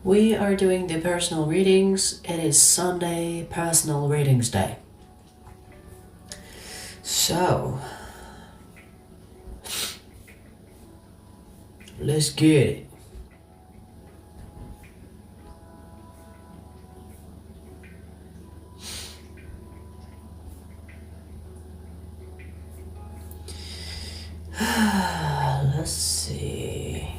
We are doing the personal readings. It is Sunday, personal readings day. So, let's get it. Let's see.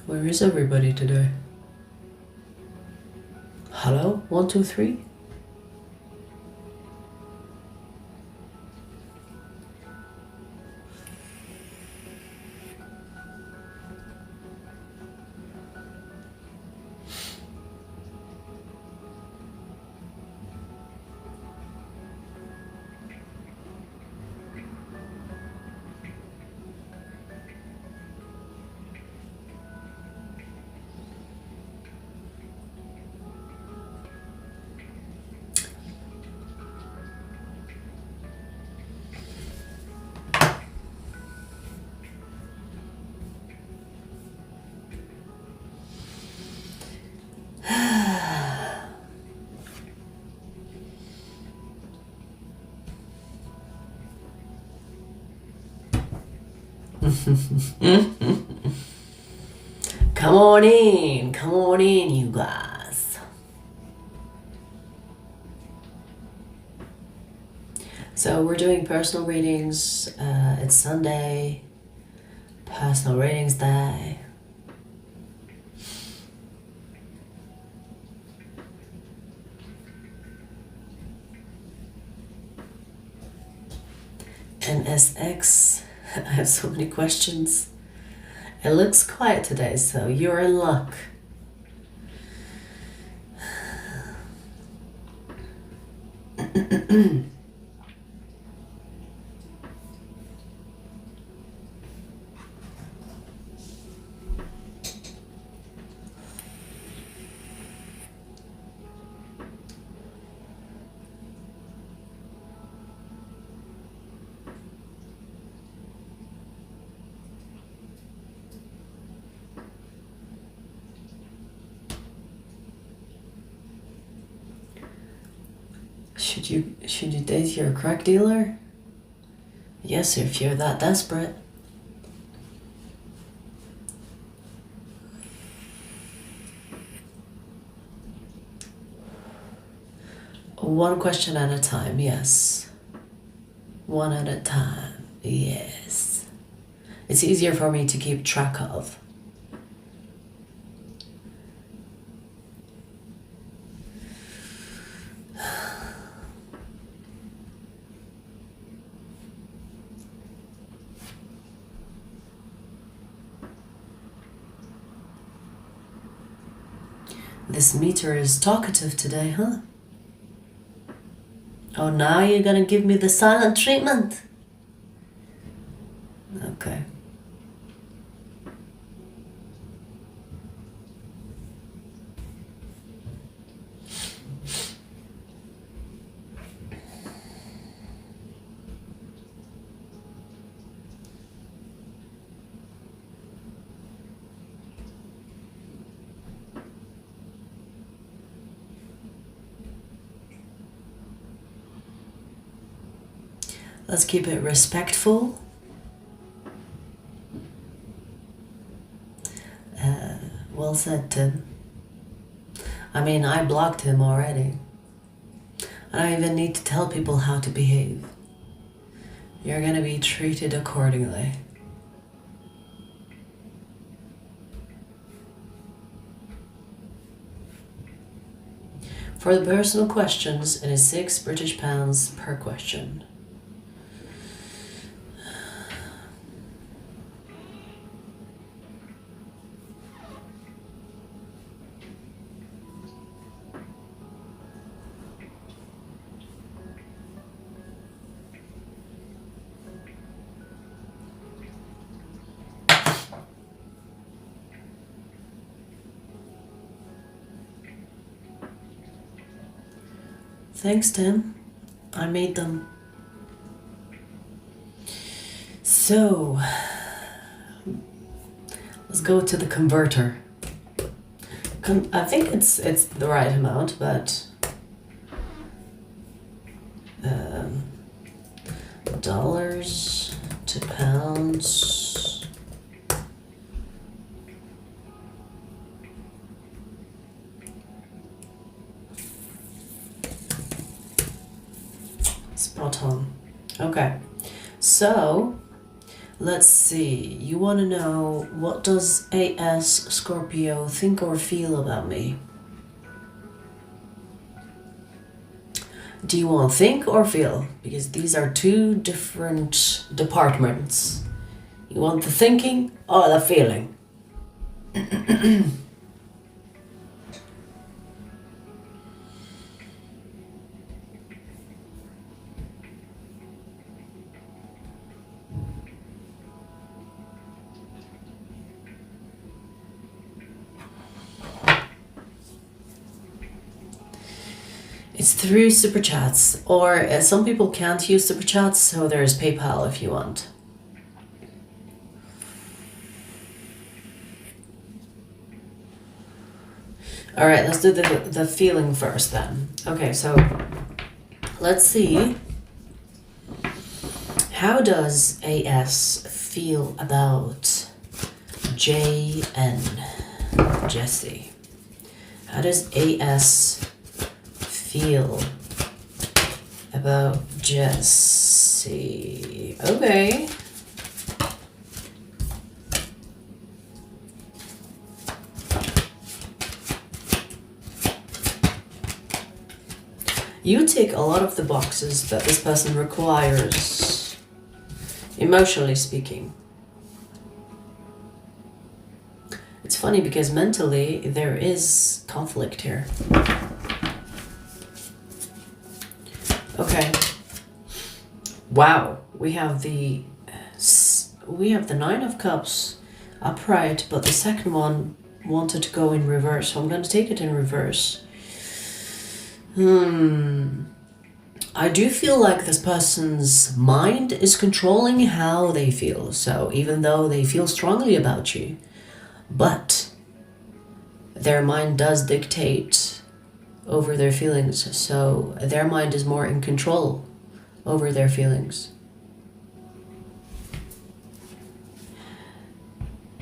Where is everybody today? Hello? 1, 2, 3? Come on in, you guys. So we're doing personal readings. It's Sunday, personal readings day. NSX, I have so many questions. It looks quiet today, so you're in luck. Should you date your crack dealer? Yes, if you're that desperate. One question at a time, yes. One at a time, yes. It's easier for me to keep track of. This meter is talkative today, huh? Oh, now you're gonna give me the silent treatment? Okay. Let's keep it respectful. Well said, Tim. I mean, I blocked him already. I don't even need to tell people how to behave. You're gonna be treated accordingly. For the personal questions, it is £6 per question. Thanks, Tim. I made them. So, let's go to the converter. I think it's the right amount, but dollars to pounds. Spot on. Okay, so let's see. You want to know, what does AS Scorpio think or feel about me? Do you want to think or feel? Because these are two different departments. You want the thinking or the feeling? It's through Superchats, or some people can't use Superchats, so there's PayPal if you want. All right, let's do the feeling first then. Okay, so let's see. How does AS feel about JN, Jesse? How does AS feel about Jesse? Okay. You tick a lot of the boxes that this person requires, emotionally speaking. It's funny because mentally there is conflict here. Okay. Wow, we have the 9 of Cups upright, but the second one wanted to go in reverse, so I'm going to take it in reverse. I do feel like this person's mind is controlling how they feel. So even though they feel strongly about you, but their mind does dictate over their feelings. So their mind is more in control over their feelings.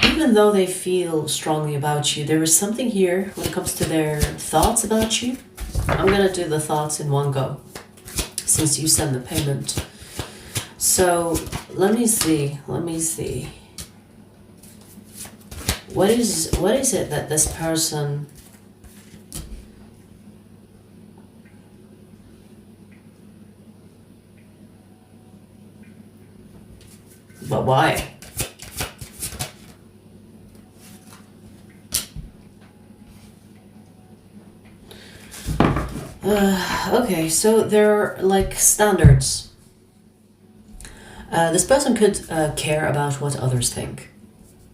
Even though they feel strongly about you, there is something here when it comes to their thoughts about you. I'm gonna do the thoughts in one go, since you send the payment. So let me see. What is it that this person but why? Okay, so there are like standards. This person could care about what others think.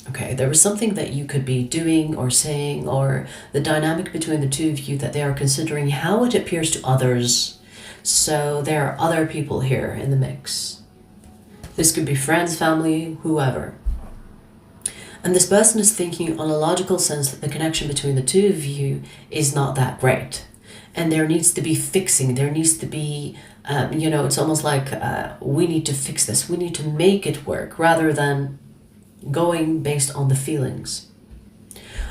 Okay, there is something that you could be doing or saying, or the dynamic between the two of you that they are considering how it appears to others. So there are other people here in the mix. This could be friends, family, whoever. And this person is thinking on a logical sense that the connection between the two of you is not that great. And there needs to be fixing. There needs to be, it's almost like we need to fix this. We need to make it work rather than going based on the feelings.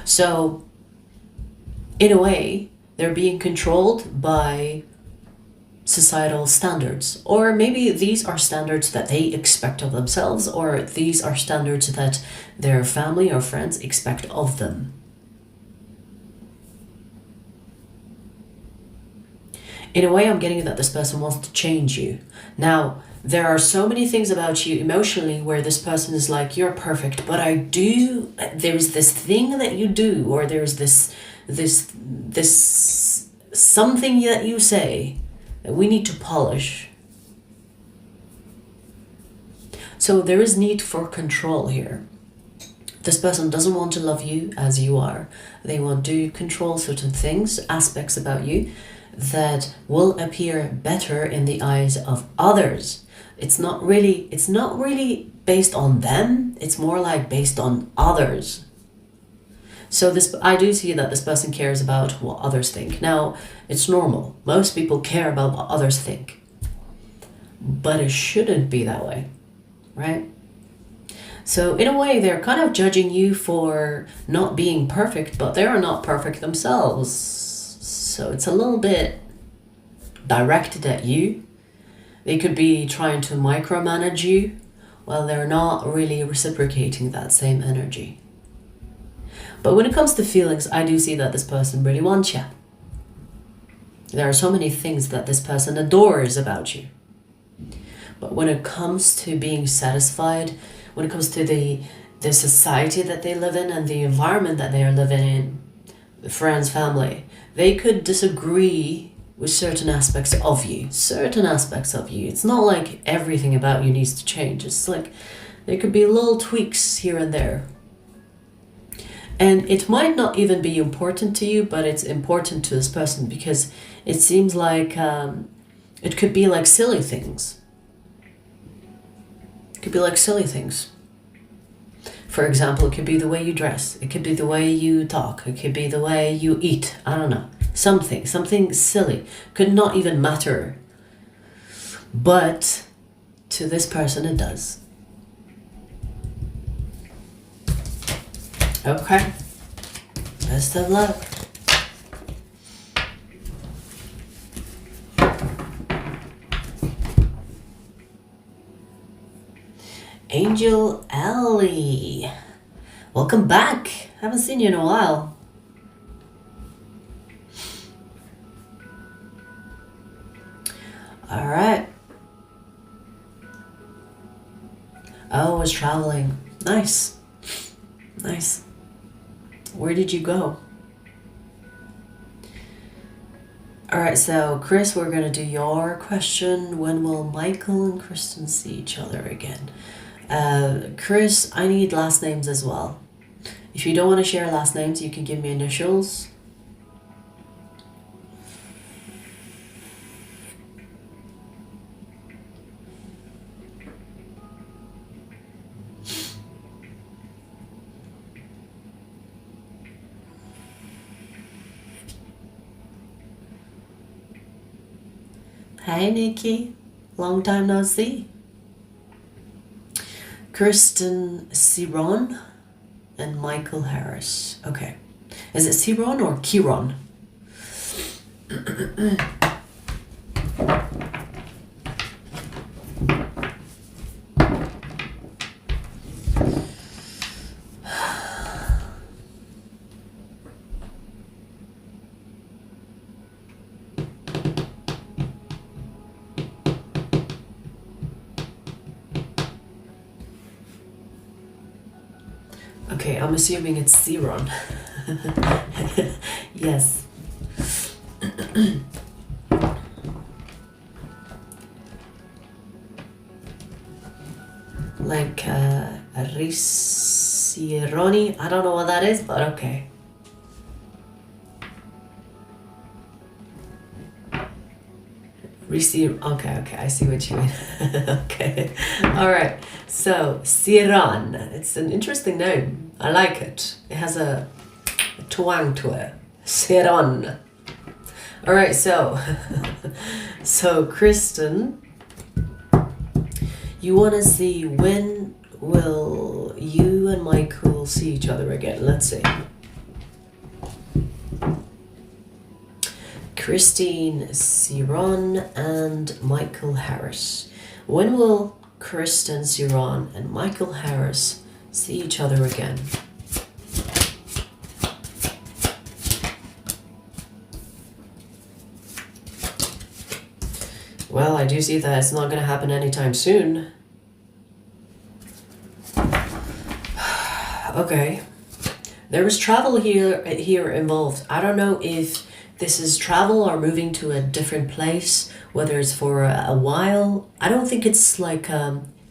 So, in a way, they're being controlled by societal standards. Or maybe these are standards that they expect of themselves, or these are standards that their family or friends expect of them. In a way, I'm getting that this person wants to change you. Now, there are so many things about you emotionally where this person is like, you're perfect, but there's this thing that you do, or there's this something that you say that we need to polish. So there is need for control here. This person doesn't want to love you as you are. They want to control certain things, aspects about you that will appear better in the eyes of others. It's not really based on them. It's more like based on others. So I do see that this person cares about what others think. Now, it's normal. Most people care about what others think. But it shouldn't be that way, right? So in a way, they're kind of judging you for not being perfect, but they are not perfect themselves. So it's a little bit directed at you. They could be trying to micromanage you while they're not really reciprocating that same energy. But when it comes to feelings, I do see that this person really wants you. There are so many things that this person adores about you. But when it comes to being satisfied, when it comes to the society that they live in and the environment that they are living in, the friends, family, they could disagree with certain aspects of you. It's not like everything about you needs to change. It's like there could be little tweaks here and there. And it might not even be important to you, but it's important to this person because it seems like it could be like silly things. Could be like silly things. For example, it could be the way you dress. It could be the way you talk. It could be the way you eat. I don't know. Something silly. Could not even matter. But to this person, it does. Okay. Best of luck. Angel Ellie, welcome back. Haven't seen you in a while. All right. Oh, I was traveling. Nice. Where did you go? All right, so Chris, we're gonna do your question. When will Michael and Kristen see each other again? Chris, I need last names as well. If you don't want to share last names, you can give me initials. Hey, Nikki. Long time no see. Kristen Ciron and Michael Harris. Okay. Is it Ciron or Kiron? Okay, I'm assuming it's Ciron. Yes. Like Risironi. I don't know what that is, but okay. Okay, I see what you mean. Okay, all right. So Ciron, it's an interesting name. I like it. It has a twang to it. Ciron. All right, so so Kristen, you want to see when will you and Michael see each other again? Let's see. Christine Ciron and Michael Harris. When will Kristen Ciron and Michael Harris see each other again? Well, I do see that it's not going to happen anytime soon. Okay. There is travel here involved. I don't know if this is travel or moving to a different place, whether it's for a while. I don't think it's like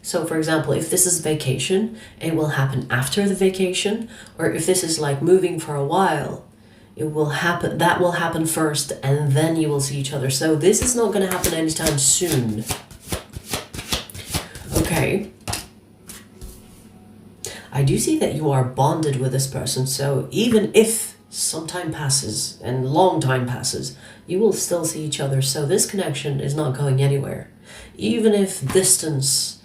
so for example, if this is vacation, it will happen after the vacation, or if this is like moving for a while, that will happen first and then you will see each other. So this is not going to happen anytime soon. Okay. I do see that you are bonded with this person, so even if some time passes and long time passes, you will still see each other. So this connection is not going anywhere. Even if distance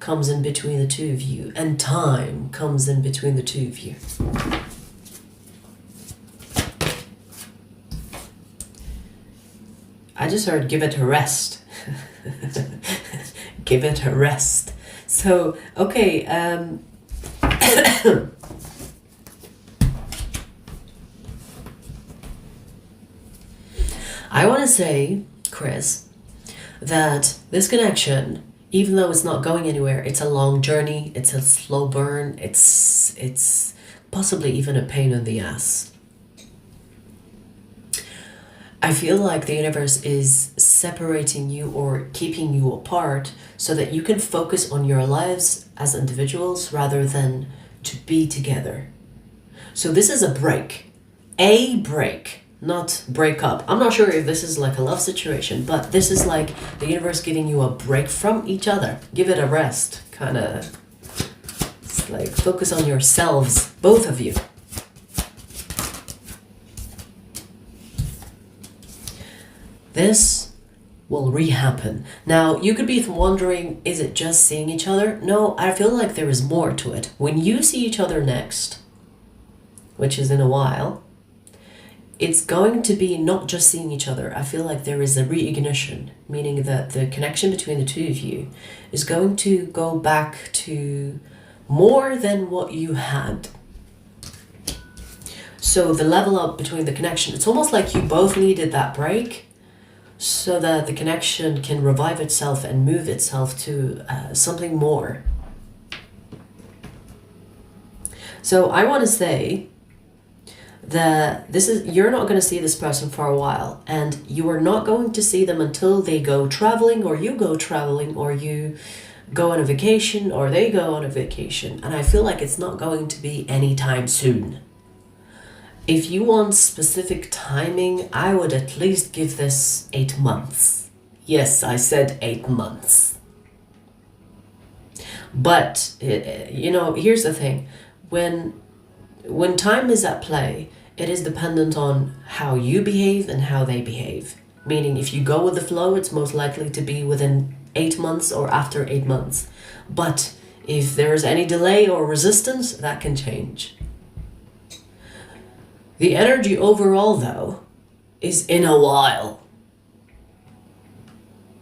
comes in between the two of you and time comes in between the two of you. I just heard give it a rest. Give it a rest. So, okay, I want to say, Chris, that this connection, even though it's not going anywhere, it's a long journey, it's a slow burn, it's possibly even a pain in the ass. I feel like the universe is separating you or keeping you apart so that you can focus on your lives as individuals rather than to be together. So this is a break, not break up. I'm not sure if this is like a love situation, but this is like the universe giving you a break from each other. Give it a rest, kind of. It's like focus on yourselves, both of you. This will re-happen. Now, you could be wondering, is it just seeing each other? No, I feel like there is more to it. When you see each other next, which is in a while, it's going to be not just seeing each other. I feel like there is a reignition, meaning that the connection between the two of you is going to go back to more than what you had. So the level up between the connection, it's almost like you both needed that break so that the connection can revive itself and move itself to something more. So I want to say that you're not going to see this person for a while, and you are not going to see them until they go traveling, or you go traveling, or you go on a vacation, or they go on a vacation. And I feel like it's not going to be anytime soon. If you want specific timing, I would at least give this 8 months. Yes, I said 8 months. But, here's the thing. When time is at play, it is dependent on how you behave and how they behave. Meaning, if you go with the flow, it's most likely to be within 8 months or after 8 months. But if there is any delay or resistance, that can change. The energy overall, though, is in a while.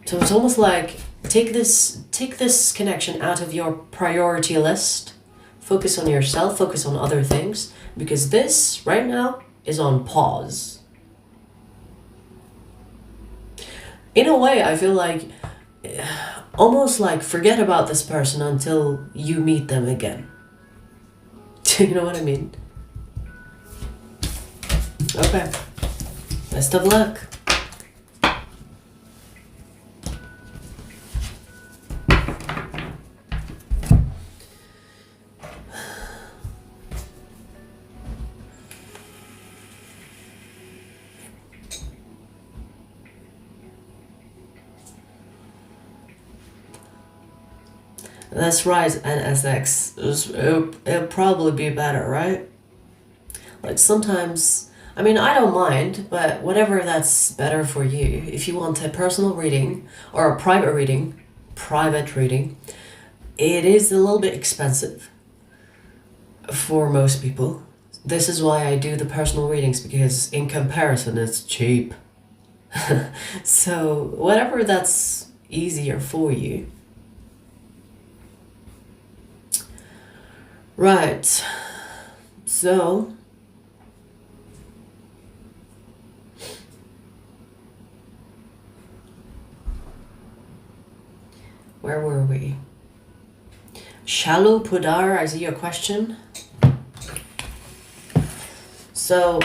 So it's almost like take this connection out of your priority list. Focus on yourself, focus on other things, because this, right now, is on pause. In a way, I feel like, almost like forget about this person until you meet them again. Do you know what I mean? Okay. Best of luck. That's right, NSX. It'll probably be better, right? Like sometimes, I mean, I don't mind, but whatever that's better for you. If you want a personal reading or a private reading, it is a little bit expensive for most people. This is why I do the personal readings, because in comparison, it's cheap. So whatever that's easier for you. Right. So Shalo Pudar, I see your question. So,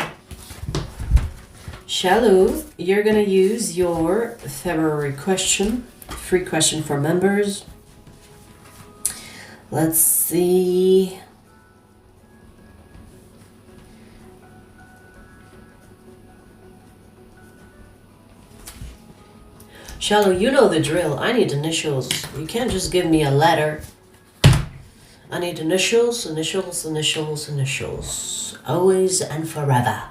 Shalo, you're gonna use your February question, free question for members. Let's see. Shalo, you know the drill. I need initials. You can't just give me a letter. I need initials, initials, initials, initials. Always and forever.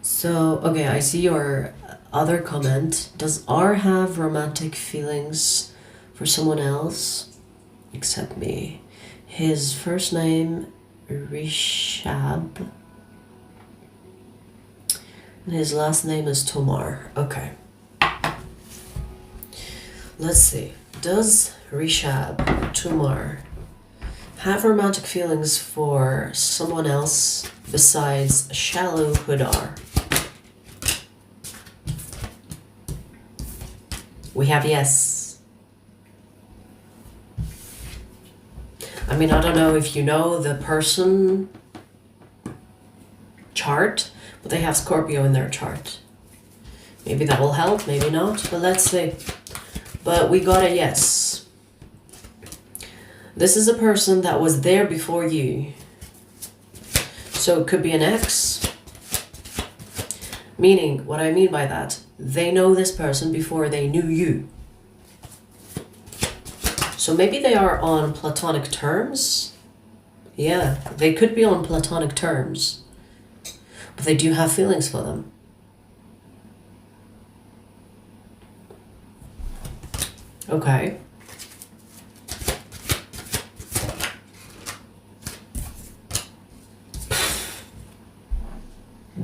So, okay, I see your other comment. Does R have romantic feelings for someone else except me? His first name, Rishab. And his last name is Tomar. Okay. Let's see. Does Rishab Tomar have romantic feelings for someone else besides Shalo Hudar? We have yes. I mean, I don't know if you know the person chart, but they have Scorpio in their chart. Maybe that will help, maybe not, but let's see. But we got a yes. This is a person that was there before you. So it could be an ex. Meaning, what I mean by that, they know this person before they knew you. So maybe they are on platonic terms. Yeah, they could be on platonic terms. But they do have feelings for them. Okay.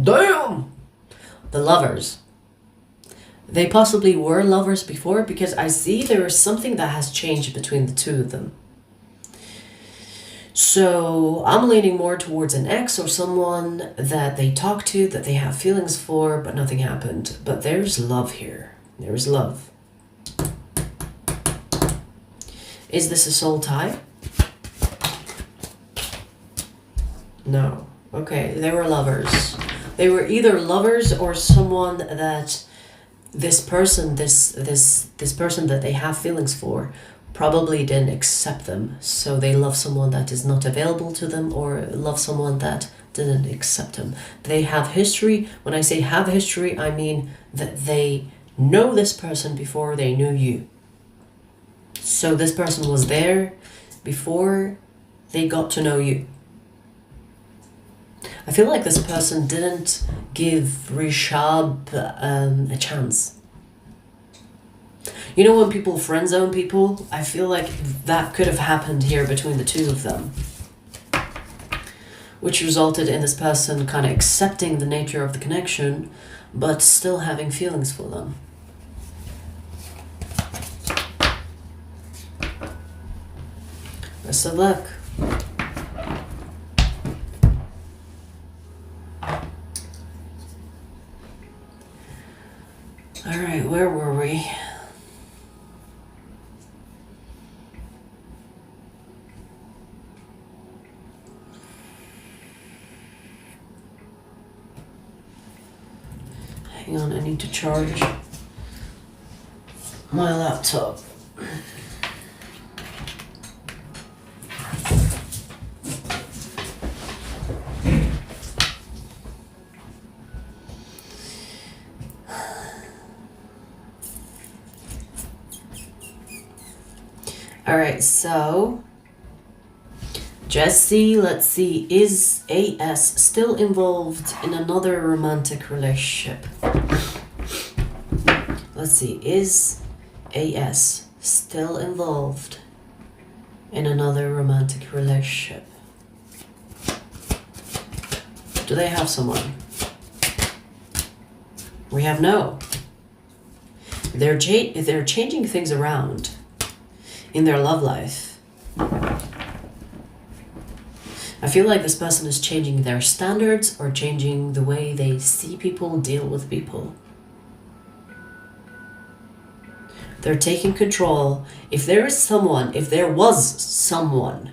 Damn! The lovers. They possibly were lovers before because I see there is something that has changed between the two of them. So I'm leaning more towards an ex or someone that they talk to, that they have feelings for, but nothing happened. But there's love here. There's love. Is this a soul tie? No. Okay, they were lovers. They were either lovers or someone that this person that they have feelings for probably didn't accept them. So they love someone that is not available to them or love someone that didn't accept them. They have history. When I say have history, I mean that they know this person before they knew you. So this person was there before they got to know you. I feel like this person didn't give Rishab a chance. You know when people friend zone people? I feel like that could have happened here between the two of them. Which resulted in this person kind of accepting the nature of the connection, but still having feelings for them. Best of luck. All right, where were we? Hang on, I need to charge my laptop. All right, so Jesse, let's see, is AS still involved in another romantic relationship? Let's see, is AS still involved in another romantic relationship? Do they have someone? We have no. They're changing things around in their love life. I feel like this person is changing their standards or changing the way they see people, deal with people. They're taking control. If there was someone,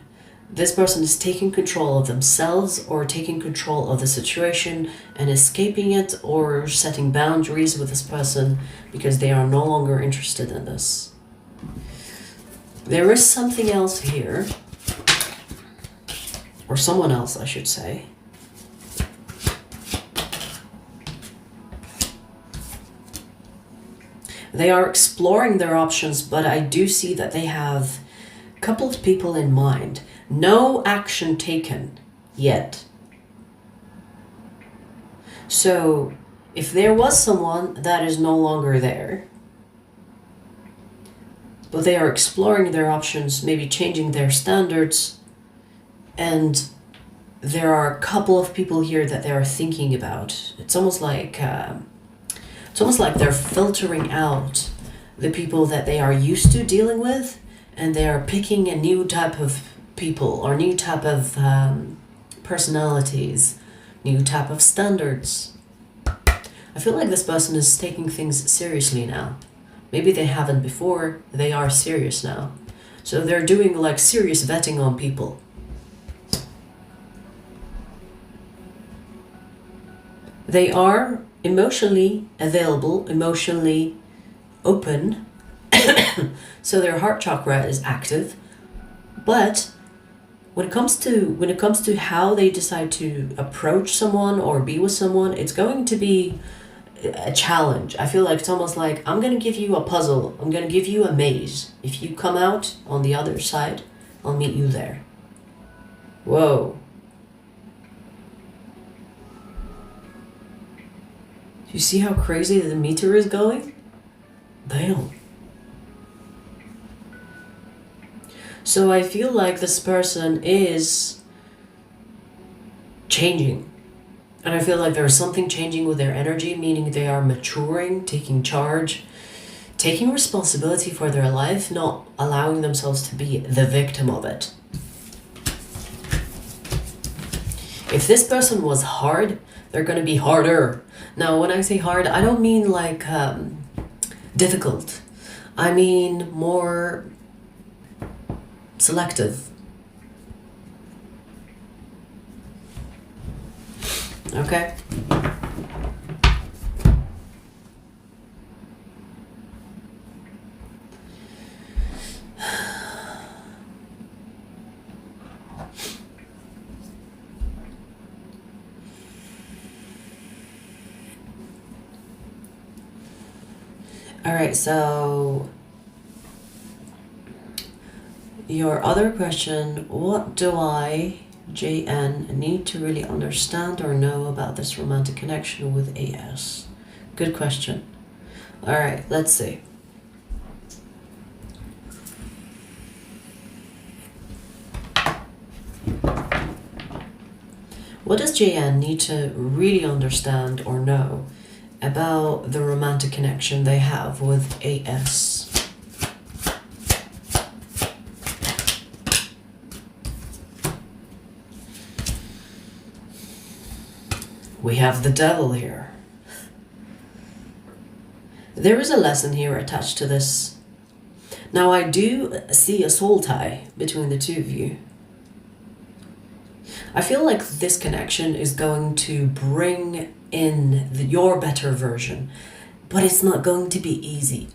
this person is taking control of themselves or taking control of the situation and escaping it or setting boundaries with this person because they are no longer interested in this. There is something else here, or someone else, I should say. They are exploring their options, but I do see that they have a couple of people in mind. No action taken yet. So if there was someone, that is no longer there. But they are exploring their options, maybe changing their standards. And there are a couple of people here that they are thinking about. It's almost like they're filtering out the people that they are used to dealing with, and they are picking a new type of people or new type of personalities, new type of standards. I feel like this person is taking things seriously now. Maybe they haven't before, they are serious now. So they're doing like serious vetting on people. They are emotionally available, emotionally open, so their heart chakra is active. But when it comes to how they decide to approach someone or be with someone, it's going to be a challenge. I feel like it's almost like, I'm going to give you a puzzle, I'm going to give you a maze. If you come out on the other side, I'll meet you there. Whoa. You see how crazy the meter is going? Damn. So I feel like this person is changing. And I feel like there's something changing with their energy, meaning they are maturing, taking charge, taking responsibility for their life, not allowing themselves to be the victim of it. If this person was hard, they're going to be harder. Now, when I say hard, I don't mean like difficult. I mean more selective. Okay? All right, so your other question, what do I, JN, need to really understand or know about this romantic connection with AS? Good question. All right, let's see. What does JN need to really understand or know about the romantic connection they have with AS? We have the devil here. There is a lesson here attached to this. Now, I do see a soul tie between the two of you. I feel like this connection is going to bring in your better version, but it's not going to be easy.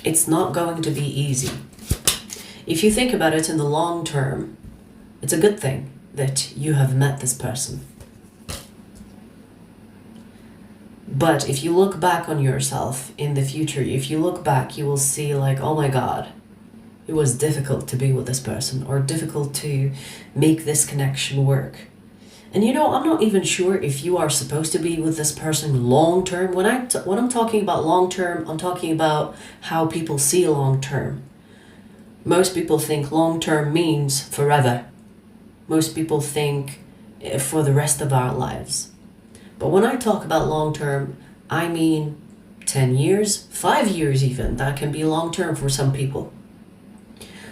It's not going to be easy. If you think about it in the long term, it's a good thing that you have met this person. But if you look back on yourself in the future, if you look back, you will see like, oh my God, it was difficult to be with this person or difficult to make this connection work. And you know, I'm not even sure if you are supposed to be with this person long term. When I'm talking about long term, I'm talking about how people see long term. Most people think long term means forever. Most people think for the rest of our lives. But when I talk about long term, I mean 10 years, 5 years even. That can be long term for some people.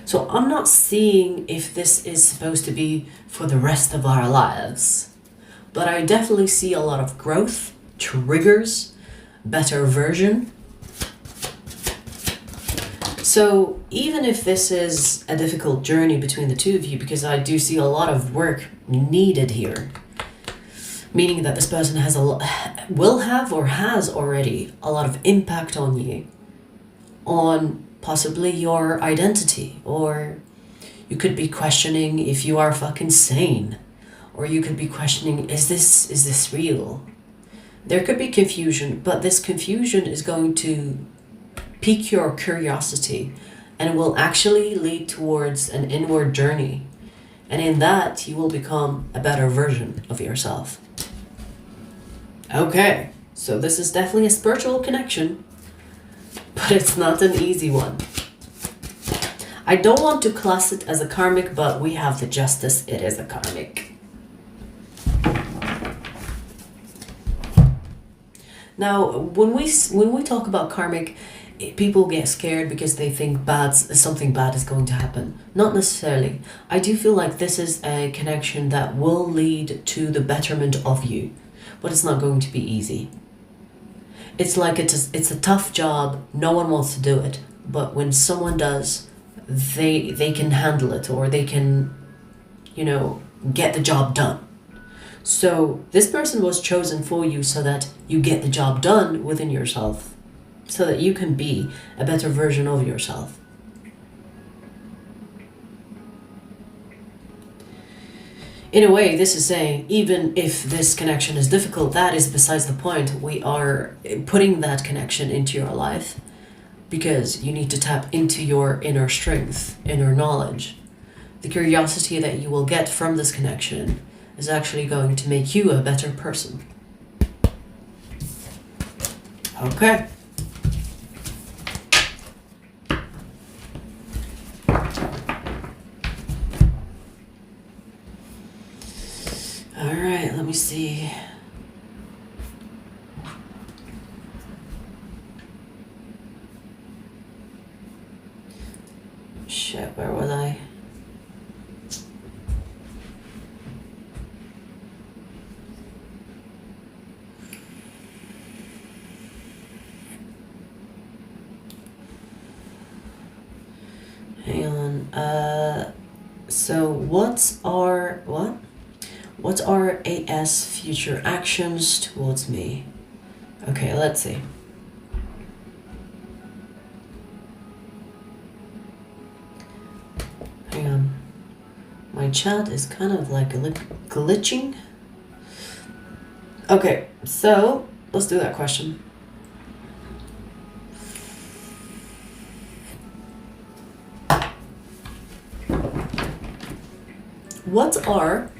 So I'm not seeing if this is supposed to be for the rest of our lives, but I definitely see a lot of growth, triggers, better version. So even if this is a difficult journey between the two of you, because I do see a lot of work needed here, meaning that this person will have or has already a lot of impact on you, on possibly your identity, or you could be questioning if you are fucking sane, or you could be questioning, is this real? There could be confusion, but this confusion is going to pique your curiosity and will actually lead towards an inward journey. And in that, you will become a better version of yourself. Okay, so this is definitely a spiritual connection, but it's not an easy one. I don't want to class it as a karmic, but we have the justice, it is a karmic. Now, when we talk about karmic, people get scared because they think something bad is going to happen. Not necessarily. I do feel like this is a connection that will lead to the betterment of you, but it's not going to be easy. It's like it's a tough job. No one wants to do it, but when someone does, they can handle it, or they can, get the job done. So this person was chosen for you so that you get the job done within yourself, so that you can be a better version of yourself. In a way, this is saying, even if this connection is difficult, that is besides the point. We are putting that connection into your life because you need to tap into your inner strength, inner knowledge. The curiosity that you will get from this connection is actually going to make you a better person. Okay. All right, let me see. Shit, where was I? Hang on. So what's our AS future actions towards me? Okay, let's see. Hang on. My chat is kind of like glitching. Okay, so let's do that question. What are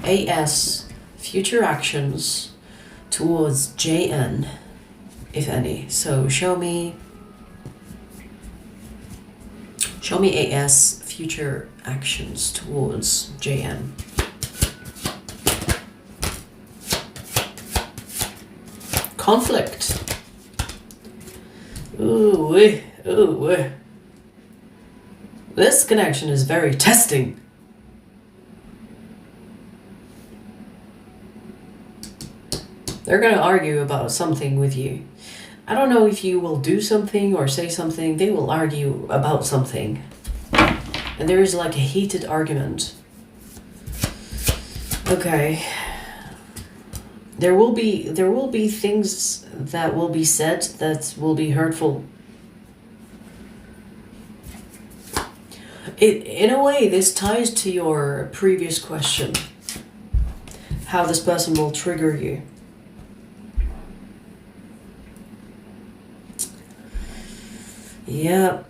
AS future actions towards JN, if any? So show me AS future actions towards JN. Conflict. Ooh. This connection is very testing. They're going to argue about something with you. I don't know if you will do something or say something. They will argue about something. And there is like a heated argument. Okay. There will be things that will be said that will be hurtful. In a way, this ties to your previous question. How this person will trigger you. Yep.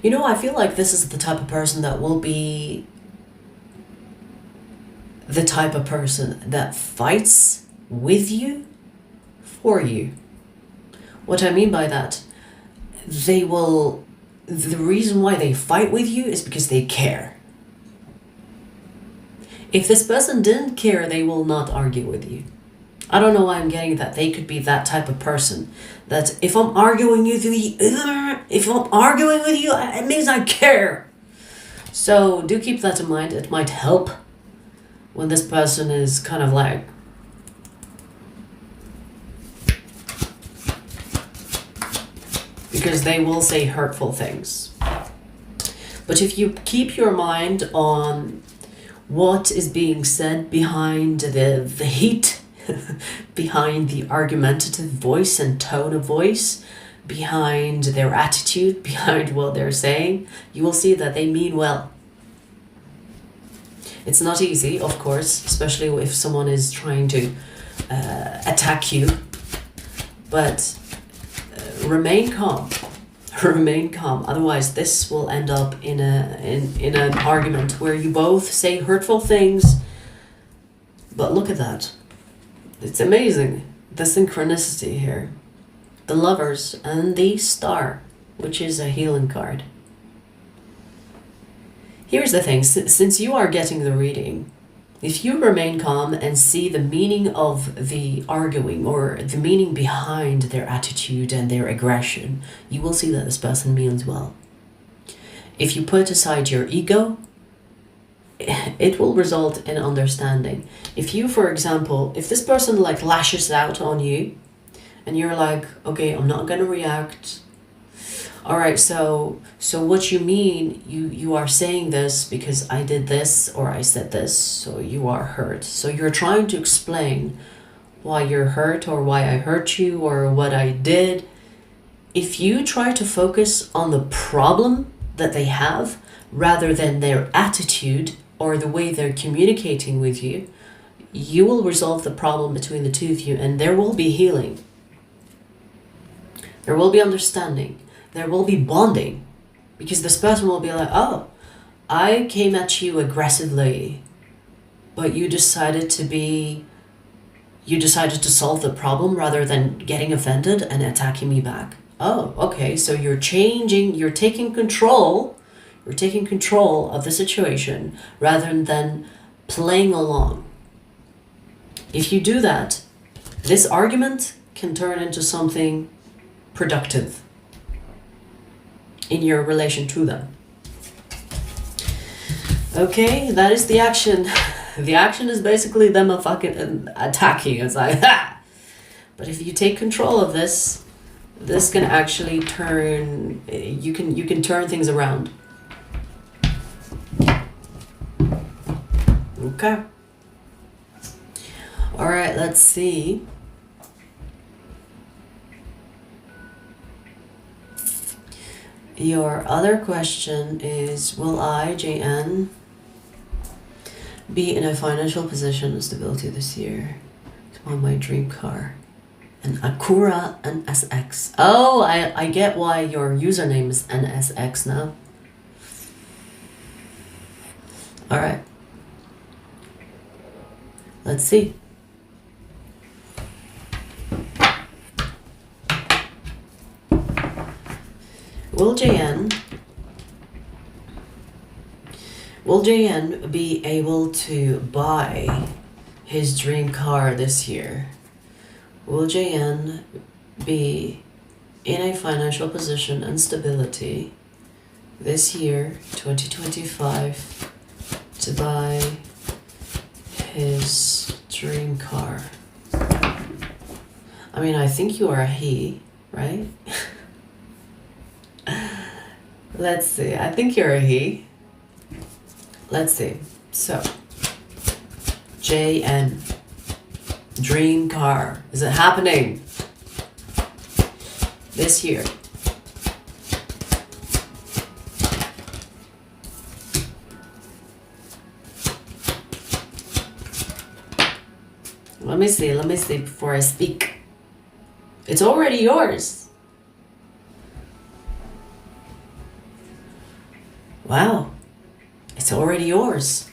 I feel like this is the type of person that will be the type of person that fights with you, for you. What I mean by that, the reason why they fight with you is because they care. If this person didn't care, they will not argue with you. I don't know why I'm getting that. They could be that type of person. That if I'm arguing with you, it means I care. So do keep that in mind. It might help when this person is kind of like, because they will say hurtful things. But if you keep your mind on what is being said behind the heat, behind the argumentative voice and tone of voice, behind their attitude, behind what they're saying, you will see that they mean well. It's not easy, of course, especially if someone is trying to attack you, but remain calm. Remain calm. Otherwise, this will end up in an argument where you both say hurtful things. But look at that. It's amazing. The synchronicity here. The Lovers and the Star, which is a healing card. Here's the thing. Since you are getting the reading, if you remain calm and see the meaning of the arguing or the meaning behind their attitude and their aggression, you will see that this person means well. If you put aside your ego, it will result in understanding. If you, for example, if this person like lashes out on you and you're like, okay, I'm not going to react. All right, so what you mean, you are saying this because I did this or I said this, so you are hurt. So you're trying to explain why you're hurt or why I hurt you or what I did. If you try to focus on the problem that they have rather than their attitude or the way they're communicating with you, you will resolve the problem between the two of you and there will be healing. There will be understanding. There will be bonding, because this person will be like, oh, I came at you aggressively, but you decided to solve the problem rather than getting offended and attacking me back. Oh, okay, so you're taking control of the situation rather than playing along. If you do that, this argument can turn into something productive in your relation to them. Okay, that is the action. The action is basically them fucking attacking. It's like, ha! But if you take control of this can actually turn, you can turn things around. Okay. All right, let's see. Your other question is, will I, JN, be in a financial position and stability this year? Come on, my dream car. An Acura NSX. Oh, I get why your username is NSX now. All right. Let's see. Will JN be able to buy his dream car this year? Will JN be in a financial position and stability this year, 2025, to buy his dream car? I mean, I think you are a he, right? Let's see. I think you're a he. Let's see. So, JN. Dream car. Is it happening this year? Let me see before I speak. It's already yours. Wow, it's already yours.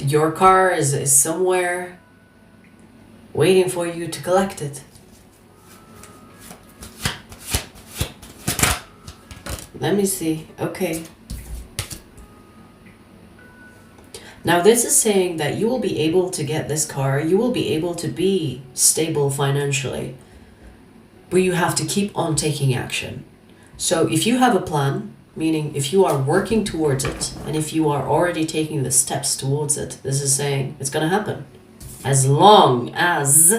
Your car is somewhere waiting for you to collect it. Let me see. Okay. Now, this is saying that you will be able to get this car, you will be able to be stable financially, but you have to keep on taking action. So if you have a plan, meaning if you are working towards it, and if you are already taking the steps towards it, this is saying it's going to happen. As long as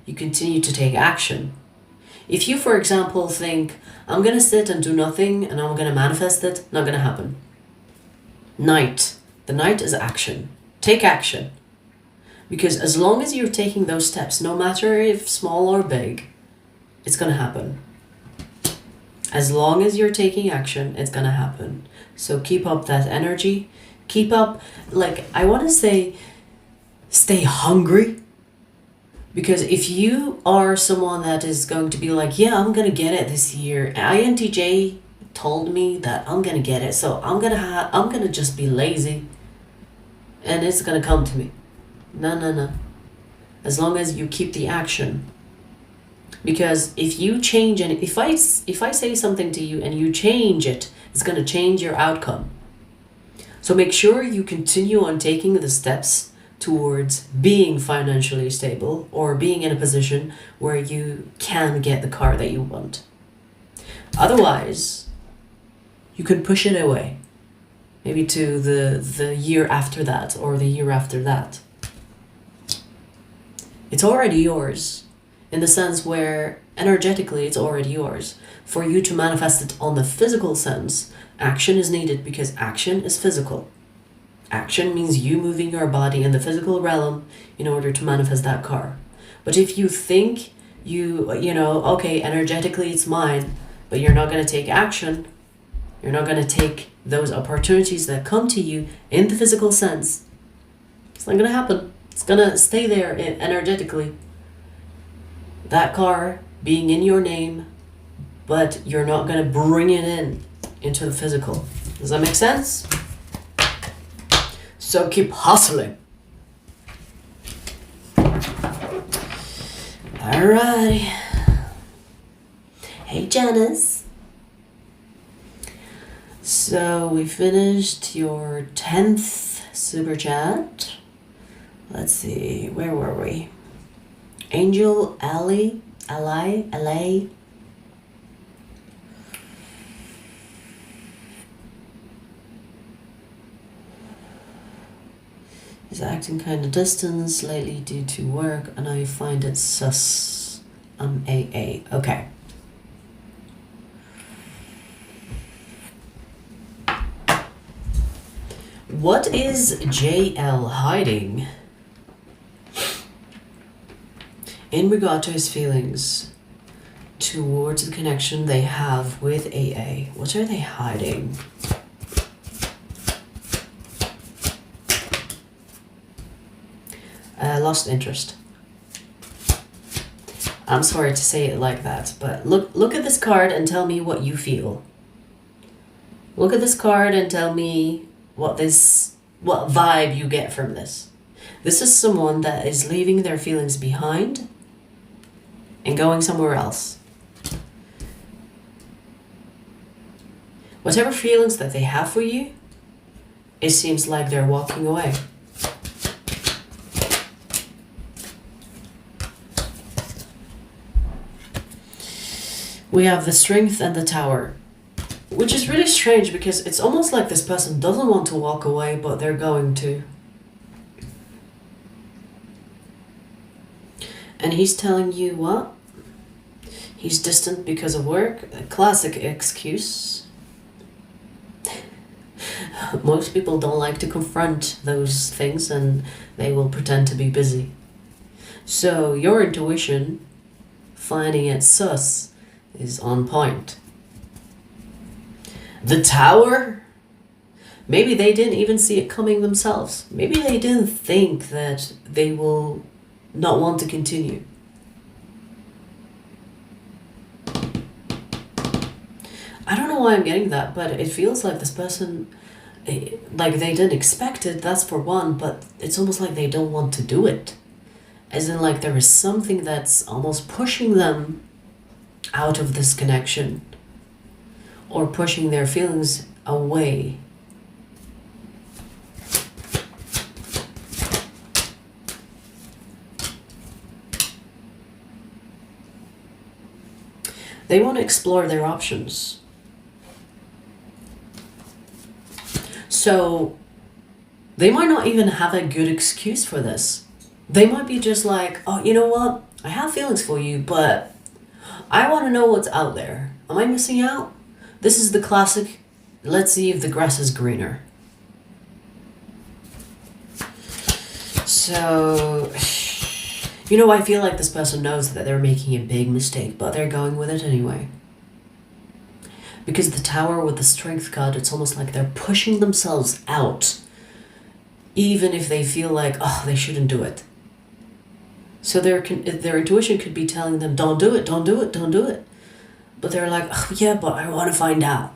you continue to take action. If you, for example, think, I'm going to sit and do nothing and I'm going to manifest it, not going to happen. Night. The night is action. Take action. Because as long as you're taking those steps, no matter if small or big, it's going to happen. As long as you're taking action, it's going to happen. So keep up that energy. Keep up, like, I want to say, stay hungry. Because if you are someone that is going to be like, yeah, I'm going to get it this year. INTJ told me that I'm going to get it. So I'm going to just be lazy. And it's going to come to me. No. As long as you keep the action. Because if you change, and if I say something to you and you change it, it's going to change your outcome. So make sure you continue on taking the steps towards being financially stable or being in a position where you can get the car that you want. Otherwise, you can push it away. Maybe to the year after that or the year after that. It's already yours. In the sense where energetically it's already yours. For you to manifest it on the physical sense, action is needed because action is physical. Action means you moving your body in the physical realm in order to manifest that car. But if you think okay, energetically it's mine, but you're not going to take action, you're not going to take those opportunities that come to you in the physical sense, it's not going to happen. It's going to stay there energetically. That car being in your name, but you're not going to bring it into the physical. Does that make sense? So keep hustling. Alrighty. Hey, Janice. So we finished your 10th super chat. Let's see, where were we? Angel Ali. Is acting kind of distant lately due to work, and I find it sus. I'm AA. Okay. What is JL hiding in regard to his feelings towards the connection they have with AA? What are they hiding? Lost interest. I'm sorry to say it like that, but look at this card and tell me what you feel. Look at this card and tell me what vibe you get from this. This is someone that is leaving their feelings behind and going somewhere else. Whatever feelings that they have for you, it seems like they're walking away. We have the Strength and the Tower, which is really strange because it's almost like this person doesn't want to walk away, but they're going to. And he's telling you what? He's distant because of work. A classic excuse. Most people don't like to confront those things and they will pretend to be busy. So your intuition, finding it sus, is on point. The Tower? Maybe they didn't even see it coming themselves. Maybe they didn't think that they will not want to continue. I don't know why I'm getting that, but it feels like this person, like they didn't expect it, that's for one, but it's almost like they don't want to do it. As in, like, there is something that's almost pushing them out of this connection or pushing their feelings away. They want to explore their options. So they might not even have a good excuse for this. They might be just like, oh, you know what? I have feelings for you, but I want to know what's out there. Am I missing out? This is the classic, let's see if the grass is greener. So, you know, I feel like this person knows that they're making a big mistake, but they're going with it anyway. Because the Tower with the Strength card, it's almost like they're pushing themselves out, even if they feel like, oh, they shouldn't do it. So their intuition could be telling them, don't do it, don't do it, don't do it. But they're like, oh, yeah, but I want to find out.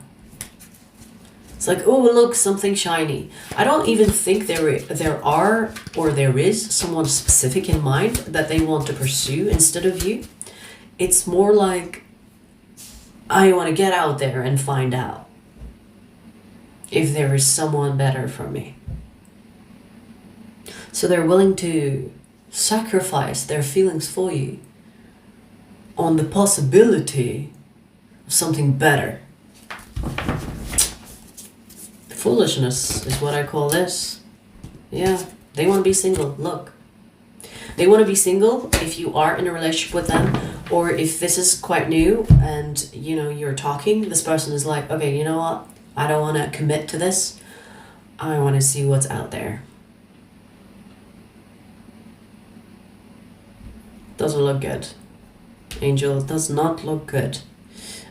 It's like, oh, look, something shiny. I don't even think there is someone specific in mind that they want to pursue instead of you. It's more like, I want to get out there and find out if there is someone better for me. So they're willing to sacrifice their feelings for you on the possibility of something better. Foolishness is what I call this. Yeah, they want to be single. Look, they want to be single if you are in a relationship with them, or if this is quite new and you know you're talking, this person is like, okay, you know what, I don't want to commit to this, I want to see what's out there. Doesn't look good, Angel. It does not look good.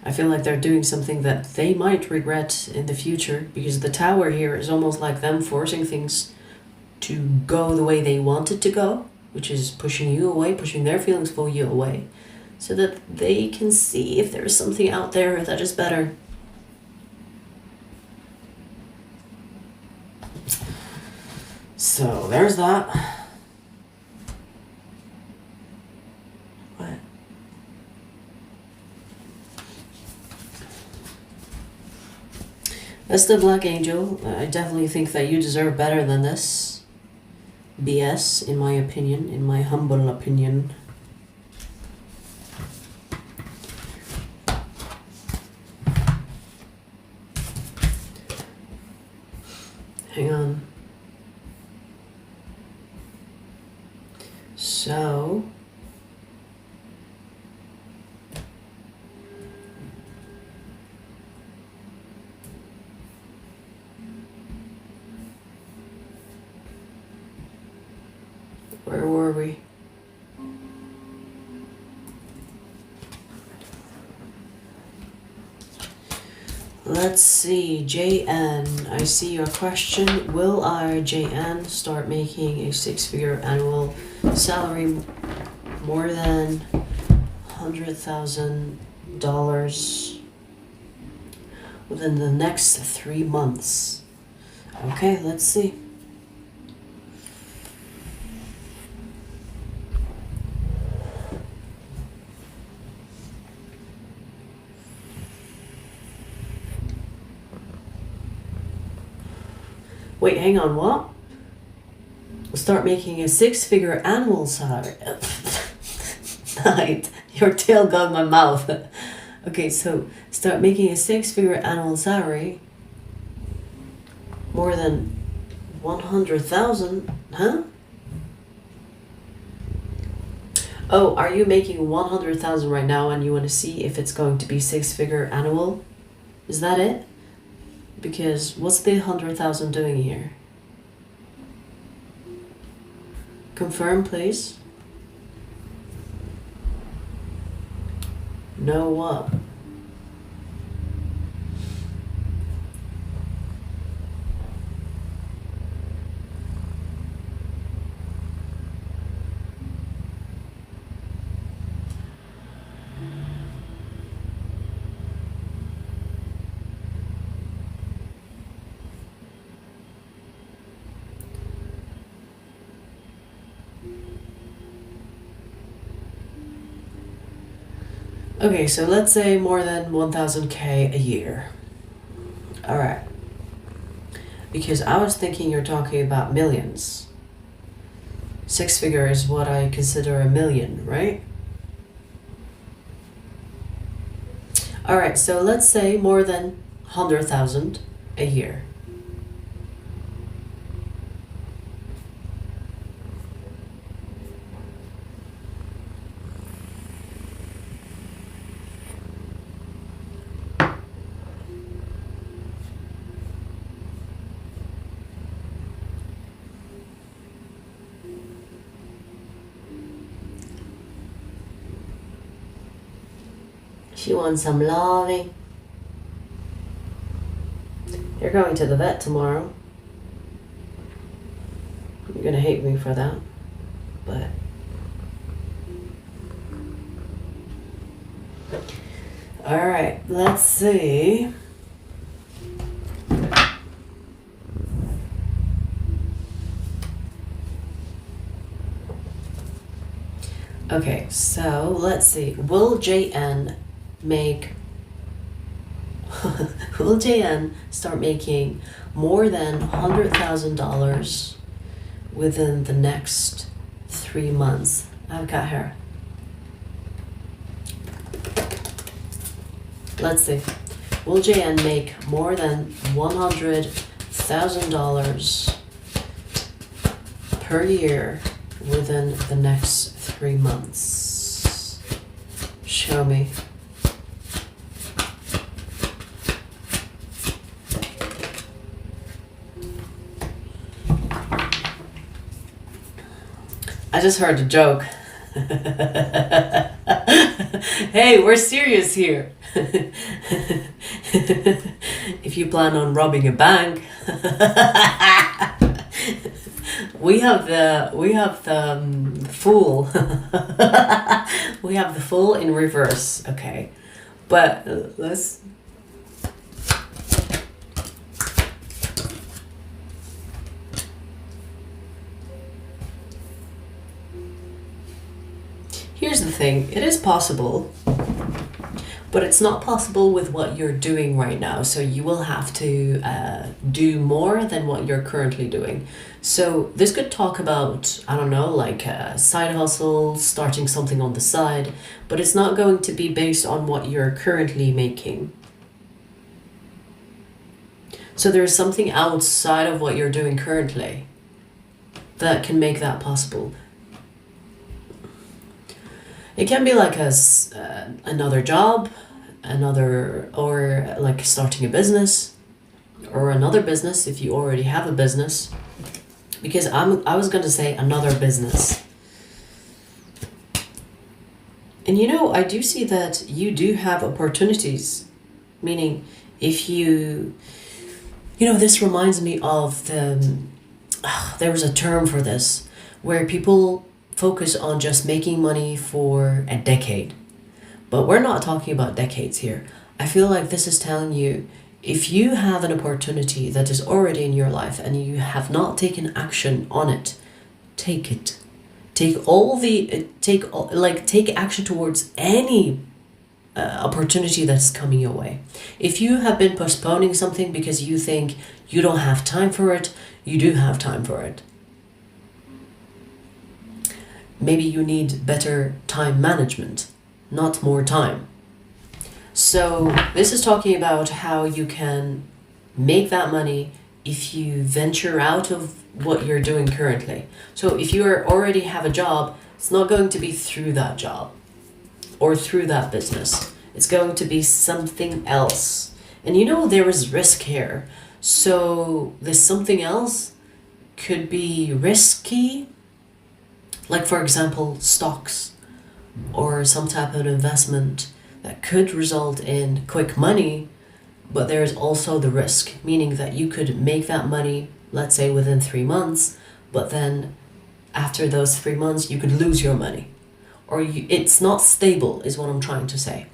I feel like they're doing something that they might regret in the future, because the Tower here is almost like them forcing things to go the way they want it to go, which is pushing you away, pushing their feelings for you away, so that they can see if there is something out there that is better. So there's that. What? Best of luck, Angel. I definitely think that you deserve better than this BS, in my opinion, in my humble opinion. Hang on. So, where were we? Let's see, JN, I see your question. Will I, JN, start making a 6-figure annual salary more than $100,000 within the next 3 months? Okay, let's see. Wait, hang on, what? Start making a 6-figure annual salary. Night, your tail got my mouth. Okay, so start making a 6-figure annual salary more than 100,000, huh? Oh, are you making 100,000 right now and you want to see if it's going to be 6-figure annual? Is that it? Because what's the 100,000 doing here? Confirm, please. No what? Okay, so let's say more than 1,000K a year. All right. Because I was thinking you're talking about millions. 6-figure is what I consider a million, right? All right, so let's say more than 100,000 a year. She wants some loving. You're going to the vet tomorrow. You're gonna hate me for that, but all right, let's see. Okay, so let's see. Will JN make will JN start making more than $100,000 within the next 3 months? I've got her. Let's see. Will JN make more than $100,000 per year within the next 3 months? Show me. I just heard a joke. Hey, we're serious here. If you plan on robbing a bank, we have the fool. We have the fool in reverse. Okay, but let's. Here's the thing, it is possible, but it's not possible with what you're doing right now. So you will have to do more than what you're currently doing. So this could talk about, I don't know, like a side hustle, starting something on the side, but it's not going to be based on what you're currently making. So there's something outside of what you're doing currently that can make that possible. It can be like another job, or like starting a business, or another business if you already have a business. Because I was gonna say another business. And I do see that you do have opportunities. Meaning, if this reminds me of there was a term for this, where people focus on just making money for a decade. But we're not talking about decades here. I feel like this is telling you, if you have an opportunity that is already in your life and you have not taken action on it, take it. Take action towards any opportunity that's coming your way. If you have been postponing something because you think you don't have time for it, you do have time for it. Maybe you need better time management, not more time. So this is talking about how you can make that money if you venture out of what you're doing currently. So if you already have a job, it's not going to be through that job or through that business. It's going to be something else. And there is risk here. So this something else could be risky. Like, for example, stocks or some type of investment that could result in quick money, but there's also the risk, meaning that you could make that money, let's say within 3 months, but then after those 3 months, you could lose your money. Or it's not stable, is what I'm trying to say.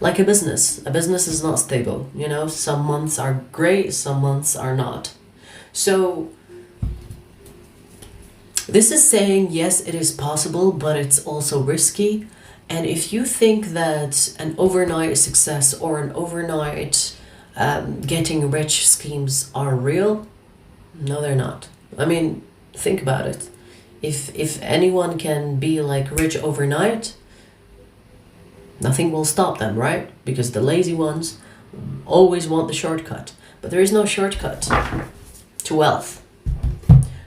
Like a business is not stable. Some months are great, some months are not. So this is saying, yes, it is possible, but it's also risky. And if you think that an overnight success or an overnight getting rich schemes are real, no, they're not. I mean, think about it. If anyone can be like rich overnight, Nothing will stop them, right? Because the lazy ones always want the shortcut. But there is no shortcut to wealth.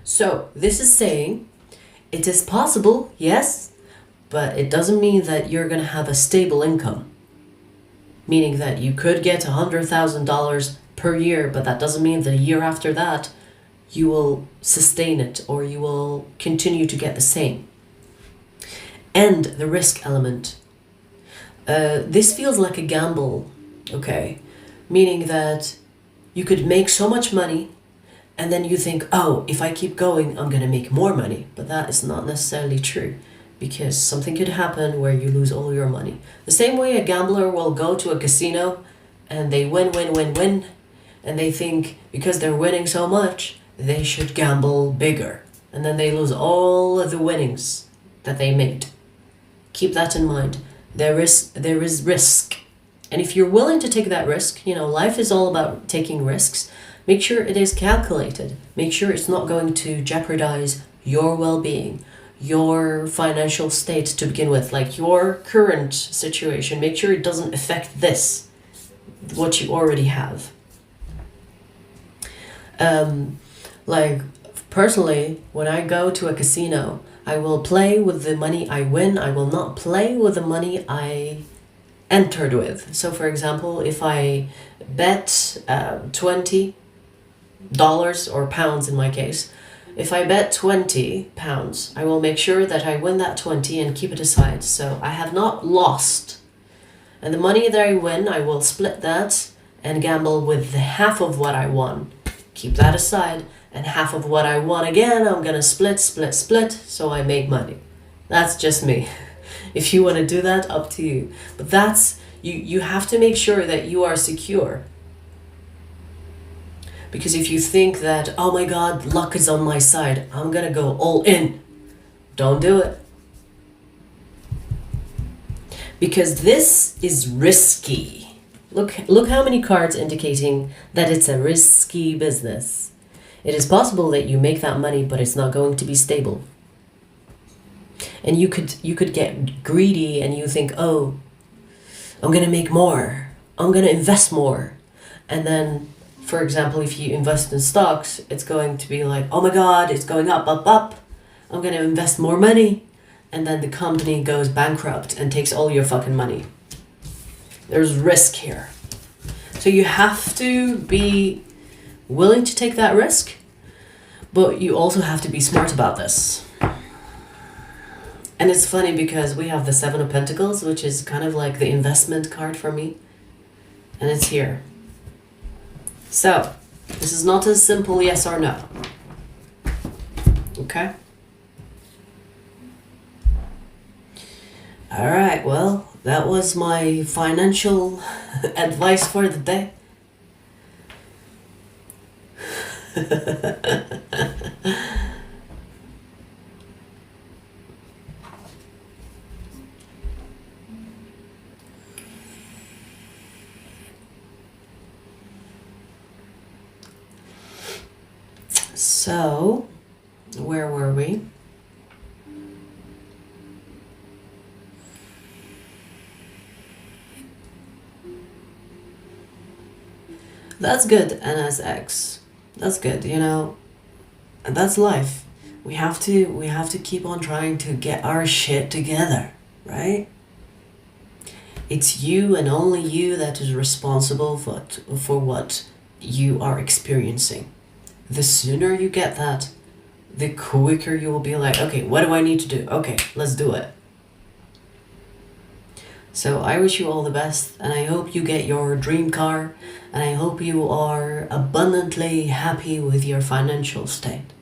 So this is saying it is possible, yes, but it doesn't mean that you're going to have a stable income. Meaning that you could get $100,000 per year, but that doesn't mean the year after that you will sustain it or you will continue to get the same. And the risk element. This feels like a gamble, okay? Meaning that you could make so much money and then you think, oh, if I keep going, I'm going to make more money. But that is not necessarily true, because something could happen where you lose all your money. The same way a gambler will go to a casino and they win, and they think because they're winning so much, they should gamble bigger. And then they lose all of the winnings that they made. Keep that in mind. There is risk. And if you're willing to take that risk, life is all about taking risks. Make sure it is calculated. Make sure it's not going to jeopardize your well-being, your financial state to begin with, like your current situation. Make sure it doesn't affect what you already have. Like personally, when I go to a casino, I will play with the money I win. I will not play with the money I entered with. So for example, if I bet $20 or pounds in my case, if I bet £20, I will make sure that I win that 20 and keep it aside. So I have not lost. And the money that I win, I will split that and gamble with the half of what I won. Keep that aside. And half of what I won again, I'm going to split, so I make money. That's just me. If you want to do that, up to you. But you have to make sure that you are secure. Because if you think that, oh my God, luck is on my side, I'm going to go all in. Don't do it. Because this is risky. Look how many cards indicating that it's a risky business. It is possible that you make that money, but it's not going to be stable. And you could get greedy and you think, oh, I'm going to make more. I'm going to invest more. And then, for example, if you invest in stocks, it's going to be like, oh my God, it's going up. I'm going to invest more money. And then the company goes bankrupt and takes all your fucking money. There's risk here. So you have to be willing to take that risk, but you also have to be smart about this. And it's funny because we have the Seven of Pentacles, which is kind of like the investment card for me. And it's here. So, this is not as simple yes or no. Okay? Alright, well, that was my financial advice for the day. So, where were we? That's good, NSX. That's good, and that's life. We have to keep on trying to get our shit together, right? It's you and only you that is responsible for what you are experiencing. The sooner you get that, the quicker you will be like, okay, what do I need to do? Okay, let's do it. So I wish you all the best, and I hope you get your dream car, and I hope you are abundantly happy with your financial state.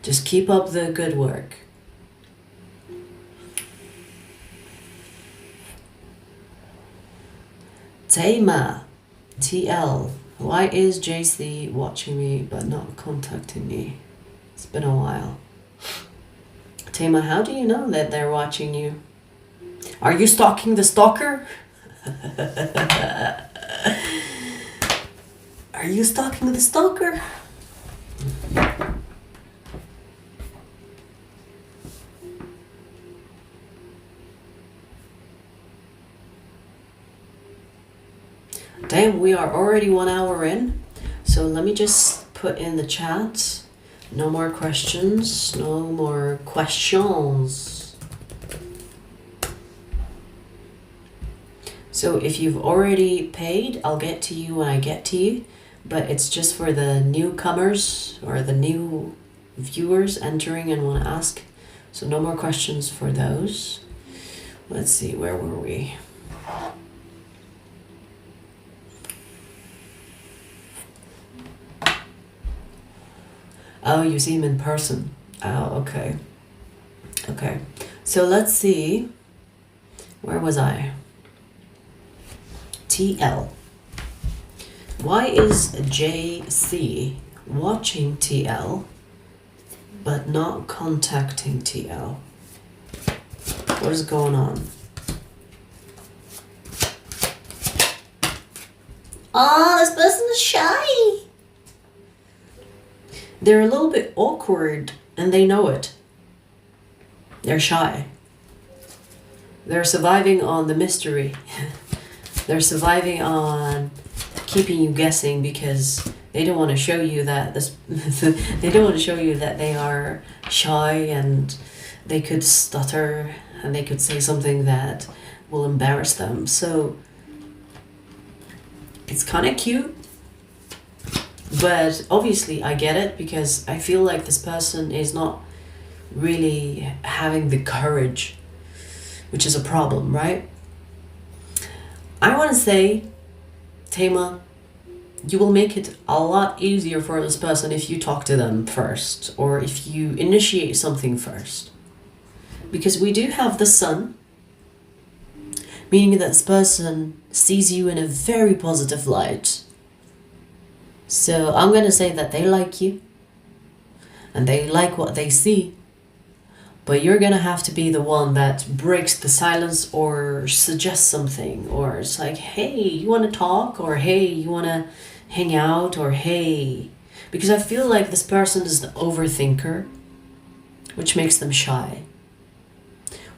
Just keep up the good work. Taima, TL, why is JC watching me but not contacting me? It's been a while. Taima, how do you know that they're watching you? Are you stalking the stalker? Are you stalking the stalker? Okay, we are already 1 hour in. So let me just put in the chat. No more questions. No more questions. So if you've already paid, I'll get to you when I get to you. But it's just for the newcomers or the new viewers entering and want to ask. So no more questions for those. Let's see, where were we? Oh, you see him in person. Oh, okay. Okay. So let's see. Where was I? TL. Why is JC watching TL but not contacting TL? What is going on? Oh, this person is shy. They're a little bit awkward and they know it. They're shy. They're surviving on the mystery. They're surviving on keeping you guessing because they don't want to show you that this they don't want to show you that they are shy and they could stutter and they could say something that will embarrass them. So it's kind of cute, but obviously I get it because I feel like this person is not really having the courage, which is a problem, right? I want to say, Tema, you will make it a lot easier for this person if you talk to them first or if you initiate something first. Because we do have the sun, meaning that this person sees you in a very positive light. So I'm going to say that they like you and they like what they see. But you're going to have to be the one that breaks the silence or suggests something. Or it's like, hey, you want to talk? Or hey, you want to hang out? Or hey. Because I feel like this person is the overthinker, which makes them shy.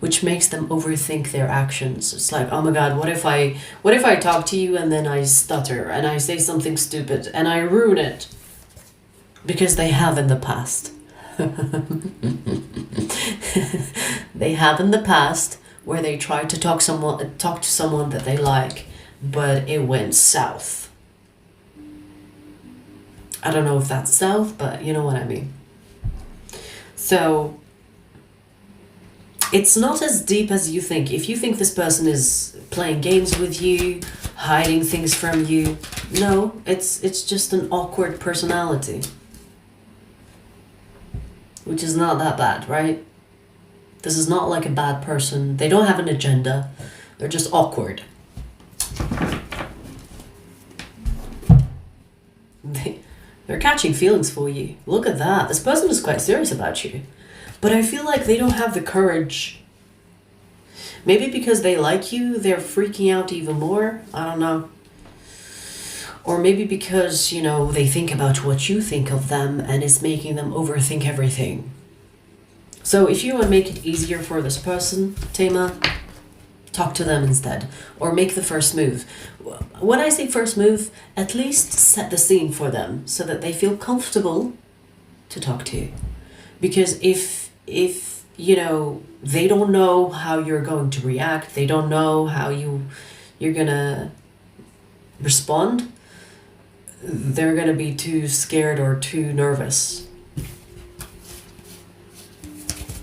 Which makes them overthink their actions. It's like, oh my God, what if I talk to you and then I stutter and I say something stupid and I ruin it? Because they have in the past. They have in the past where they tried to talk to someone that they like, but it went south. I don't know if that's south, but you know what I mean. So it's not as deep as you think. If you think this person is playing games with you, hiding things from you, no, it's just an awkward personality. Which is not that bad, right? This is not like a bad person. They don't have an agenda. They're just awkward. They're catching feelings for you. Look at that. This person is quite serious about you. But I feel like they don't have the courage. Maybe because they like you, they're freaking out even more. I don't know. Or maybe because, you know, they think about what you think of them and it's making them overthink everything. So if you want to make it easier for this person, Tema, talk to them instead. Or make the first move. When I say first move, at least set the scene for them so that they feel comfortable to talk to you. Because if you know, they don't know how you're going to react, they don't know how you're gonna respond, they're gonna be too scared or too nervous.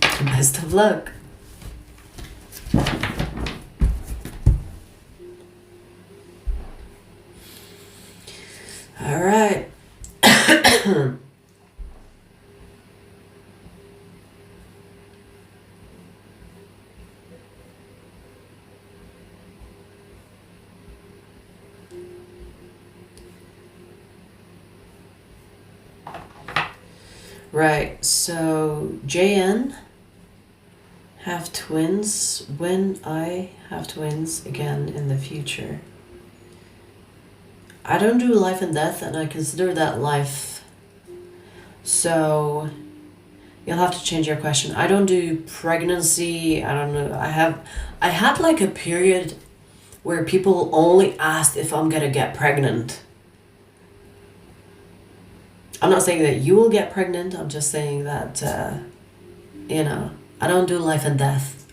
Best of luck. All right. Right, so JN have twins when I have twins again in the future. I don't do life and death and I consider that life. So you'll have to change your question. I don't do pregnancy. I don't know. I had like a period where people only asked if I'm gonna get pregnant. I'm not saying that you will get pregnant, I'm just saying that, I don't do life and death.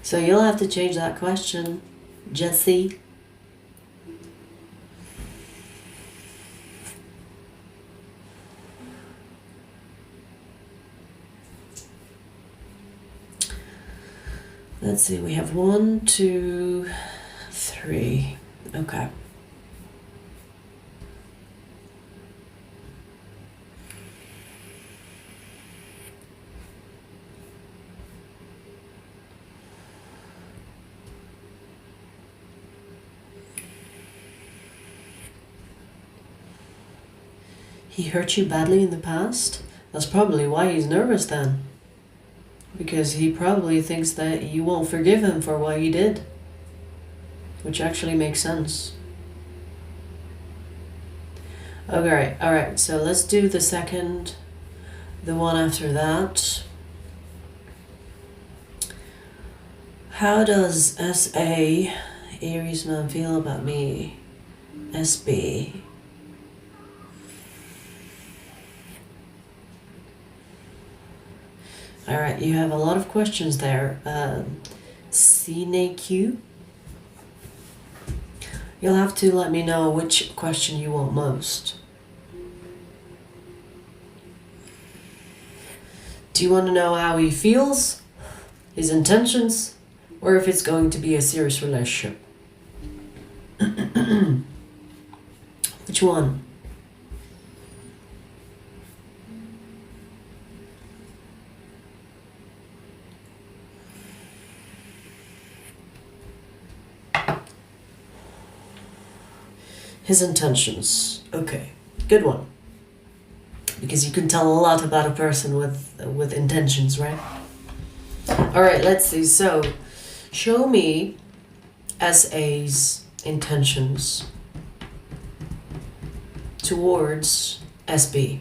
So you'll have to change that question, Jesse. Let's see, we have 1, 2, 3. Okay. He hurt you badly in the past? That's probably why he's nervous then. Because he probably thinks that you won't forgive him for what he did. Which actually makes sense. Alright, so let's do the one after that. How does SA, Aries man, feel about me? SB. Alright, you have a lot of questions there. CNQ. You'll have to let me know which question you want most. Do you want to know how he feels? His intentions? Or if it's going to be a serious relationship? Which one? His intentions. Okay, good one. Because you can tell a lot about a person with intentions, right? Alright, let's see. So, show me SA's intentions towards SB.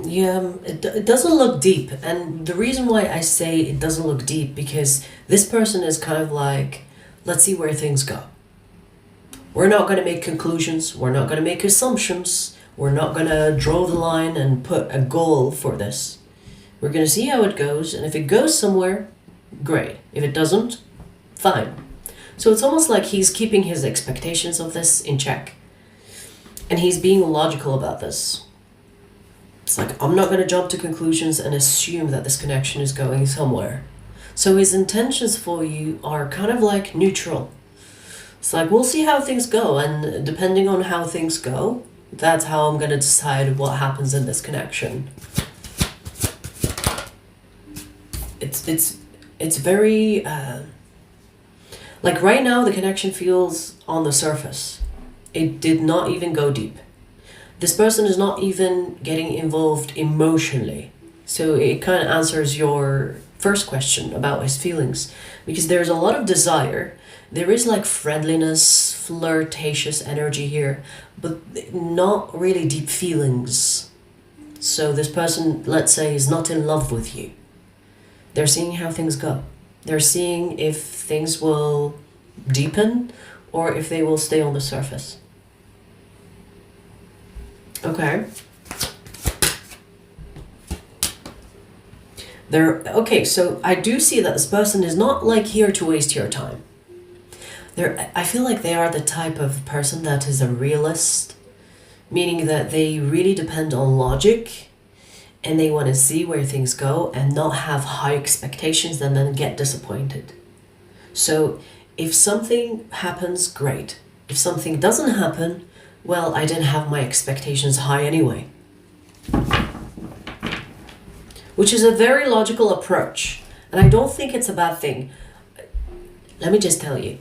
Yeah, it doesn't look deep. And the reason why I say it doesn't look deep, because this person is kind of like, let's see where things go. We're not going to make conclusions. We're not going to make assumptions. We're not going to draw the line and put a goal for this. We're going to see how it goes. And if it goes somewhere, great. If it doesn't, fine. So it's almost like he's keeping his expectations of this in check. And he's being logical about this. It's like, I'm not going to jump to conclusions and assume that this connection is going somewhere. So his intentions for you are kind of like neutral. It's like, we'll see how things go. And depending on how things go, that's how I'm going to decide what happens in this connection. It's very... like right now, the connection feels on the surface. It did not even go deep. This person is not even getting involved emotionally. So it kind of answers your first question about his feelings. Because there's a lot of desire. There is like friendliness, flirtatious energy here, but not really deep feelings. So this person, let's say, is not in love with you. They're seeing how things go. They're seeing if things will deepen or if they will stay on the surface. Okay. Okay, so I do see that this person is not like here to waste your time. I feel like they are the type of person that is a realist, meaning that they really depend on logic and they want to see where things go and not have high expectations and then get disappointed. So if something happens, great. If something doesn't happen, well, I didn't have my expectations high anyway. Which is a very logical approach. And I don't think it's a bad thing. Let me just tell you.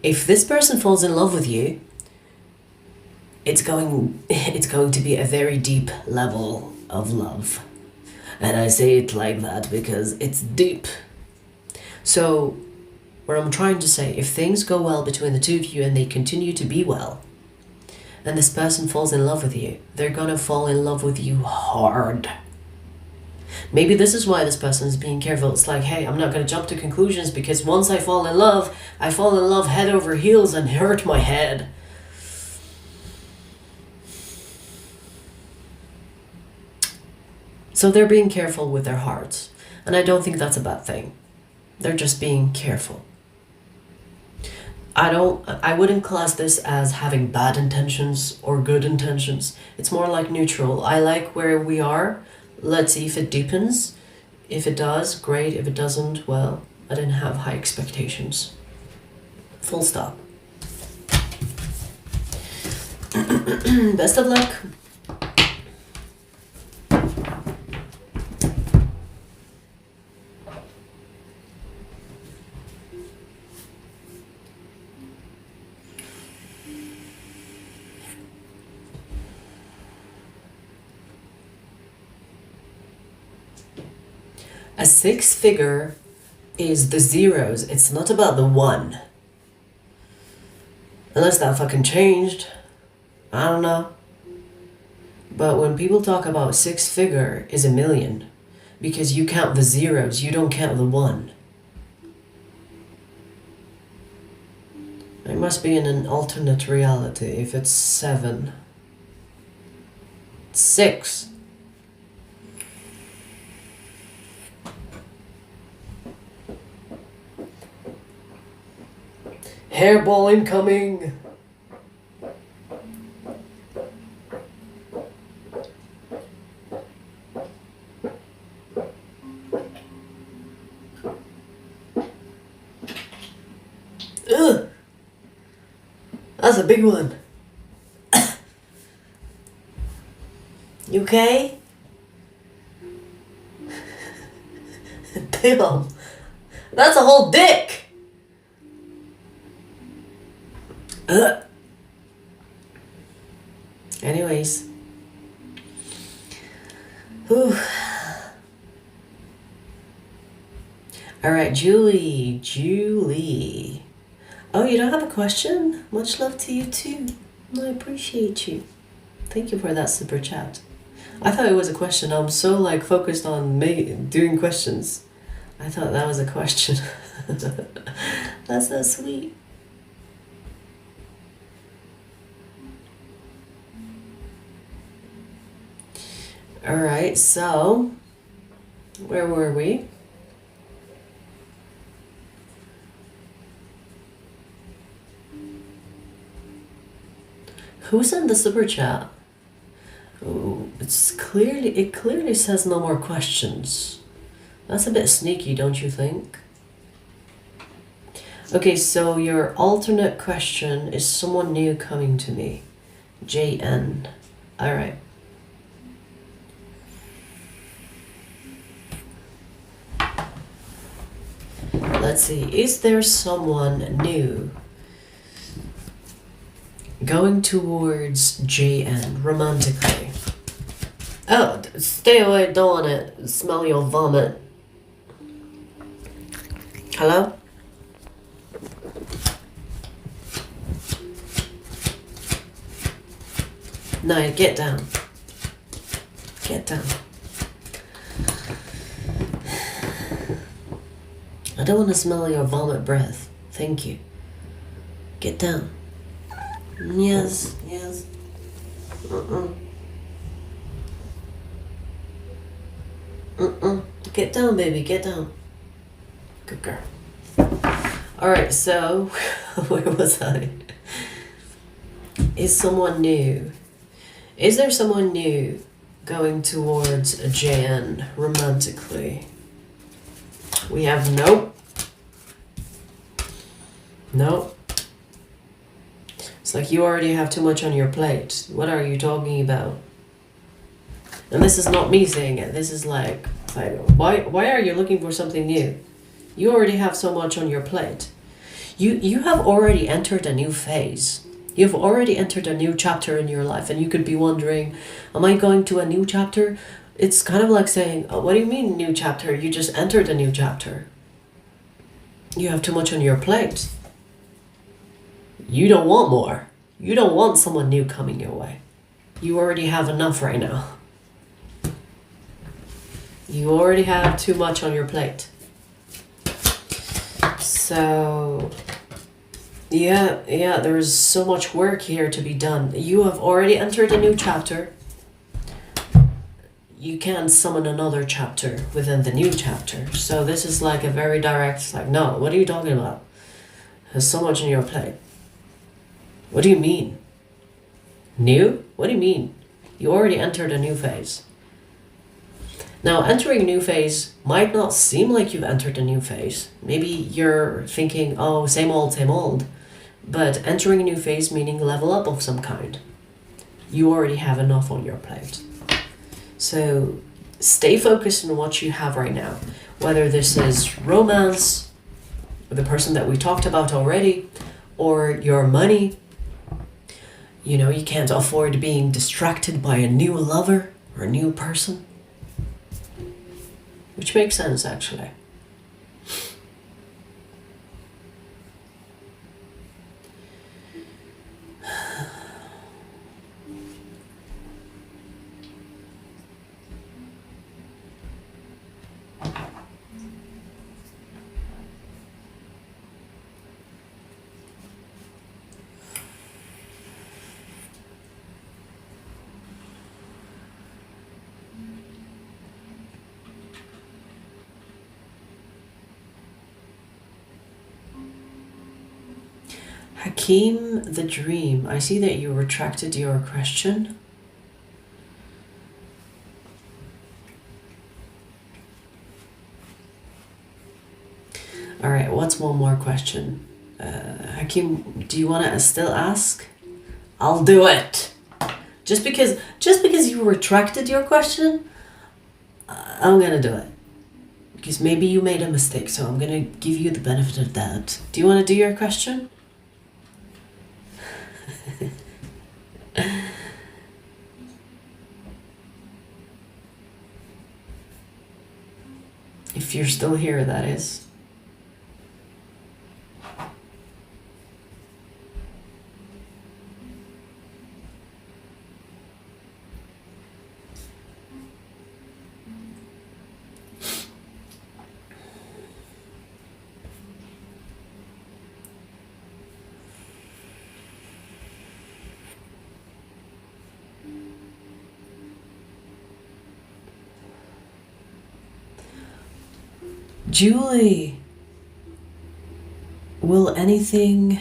If this person falls in love with you, it's going to be a very deep level of love. And I say it like that because it's deep. So, what I'm trying to say, if things go well between the two of you and they continue to be well, and this person falls in love with you, they're gonna fall in love with you hard. Maybe this is why this person is being careful. It's like, hey, I'm not gonna jump to conclusions because once I fall in love head over heels and hurt my head. So they're being careful with their hearts. And I don't think that's a bad thing. They're just being careful. I wouldn't class this as having bad intentions or good intentions. It's more like neutral. I like where we are. Let's see if it deepens. If it does, great. If it doesn't, well, I didn't have high expectations. Full stop. Best of luck. A 6-figure is the zeros. It's not about the 1. Unless that fucking changed. I don't know. But when people talk about 6-figure is $1 million. Because you count the zeros, you don't count the 1. It must be in an alternate reality if it's 7. 6. Hairball incoming! Ugh! That's a big one. You okay? Damn! That's a whole dick! Anyways. Whew. Alright, Julie. Oh, you don't have a question? Much love to you too. I appreciate you. Thank you for that super chat. I thought it was a question. I'm so focused on doing questions. I thought that was a question. That's so sweet. Alright, so where were we? Who's in the super chat? Oh, it clearly says no more questions. That's a bit sneaky, don't you think? Okay, so your alternate question is someone new coming to me. JN. Alright. Let's see. Is there someone new going towards JN romantically? Oh, stay away. Don't want to smell your vomit. Hello? No, get down. Get down. I don't want to smell your vomit breath. Thank you. Get down. Yes. Get down, baby. Get down. Good girl. Alright, so where was I? Is someone new? Is there someone new going towards a JN romantically? We have nope. Nope. It's like you already have too much on your plate. What are you talking about? And this is not me saying it. This is like why are you looking for something new? You already have so much on your plate. You have already entered a new phase. You've already entered a new chapter in your life, and you could be wondering, am I going to a new chapter? It's kind of like saying, oh, what do you mean new chapter? You just entered a new chapter. You have too much on your plate. You don't want more. You don't want someone new coming your way. You already have enough right now. You already have too much on your plate. So, yeah, there's so much work here to be done. You have already entered a new chapter. You can't summon another chapter within the new chapter. So this is like a very direct, like, no, what are you talking about? There's so much on your plate. What do you mean? New? What do you mean? You already entered a new phase. Now, entering a new phase might not seem like you've entered a new phase. Maybe you're thinking, oh, same old, same old. But entering a new phase meaning level up of some kind. You already have enough on your plate. So stay focused on what you have right now. Whether this is romance, the person that we talked about already, or your money. You know, you can't afford being distracted by a new lover or a new person. Which makes sense, actually. Hakeem the Dream, I see that you retracted your question. All right, what's one more question? Hakeem, do you want to still ask? I'll do it. Just because you retracted your question, I'm gonna do it. Because maybe you made a mistake, so I'm gonna give you the benefit of that. Do you want to do your question? If you're still here, that is. Julie, will anything...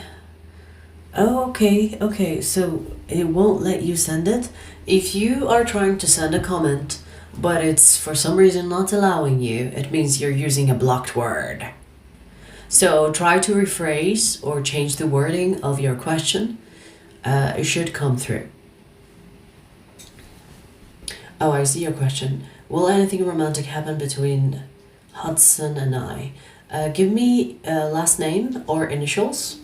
Oh, okay, so it won't let you send it? If you are trying to send a comment, but it's for some reason not allowing you, it means you're using a blocked word. So try to rephrase or change the wording of your question. It should come through. Oh, I see your question. Will anything romantic happen between Hudson and I? Give me a last name or initials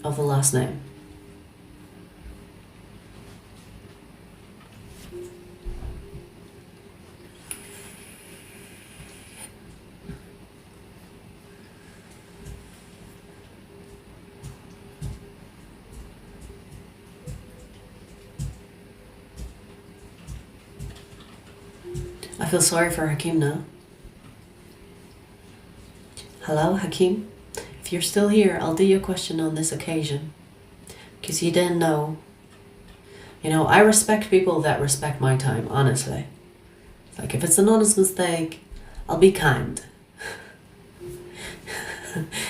of the last name. I feel sorry for Hakeem now. Hello, Hakeem? If you're still here, I'll do your question on this occasion. Because you didn't know. You know, I respect people that respect my time, honestly. Like, if it's an honest mistake, I'll be kind.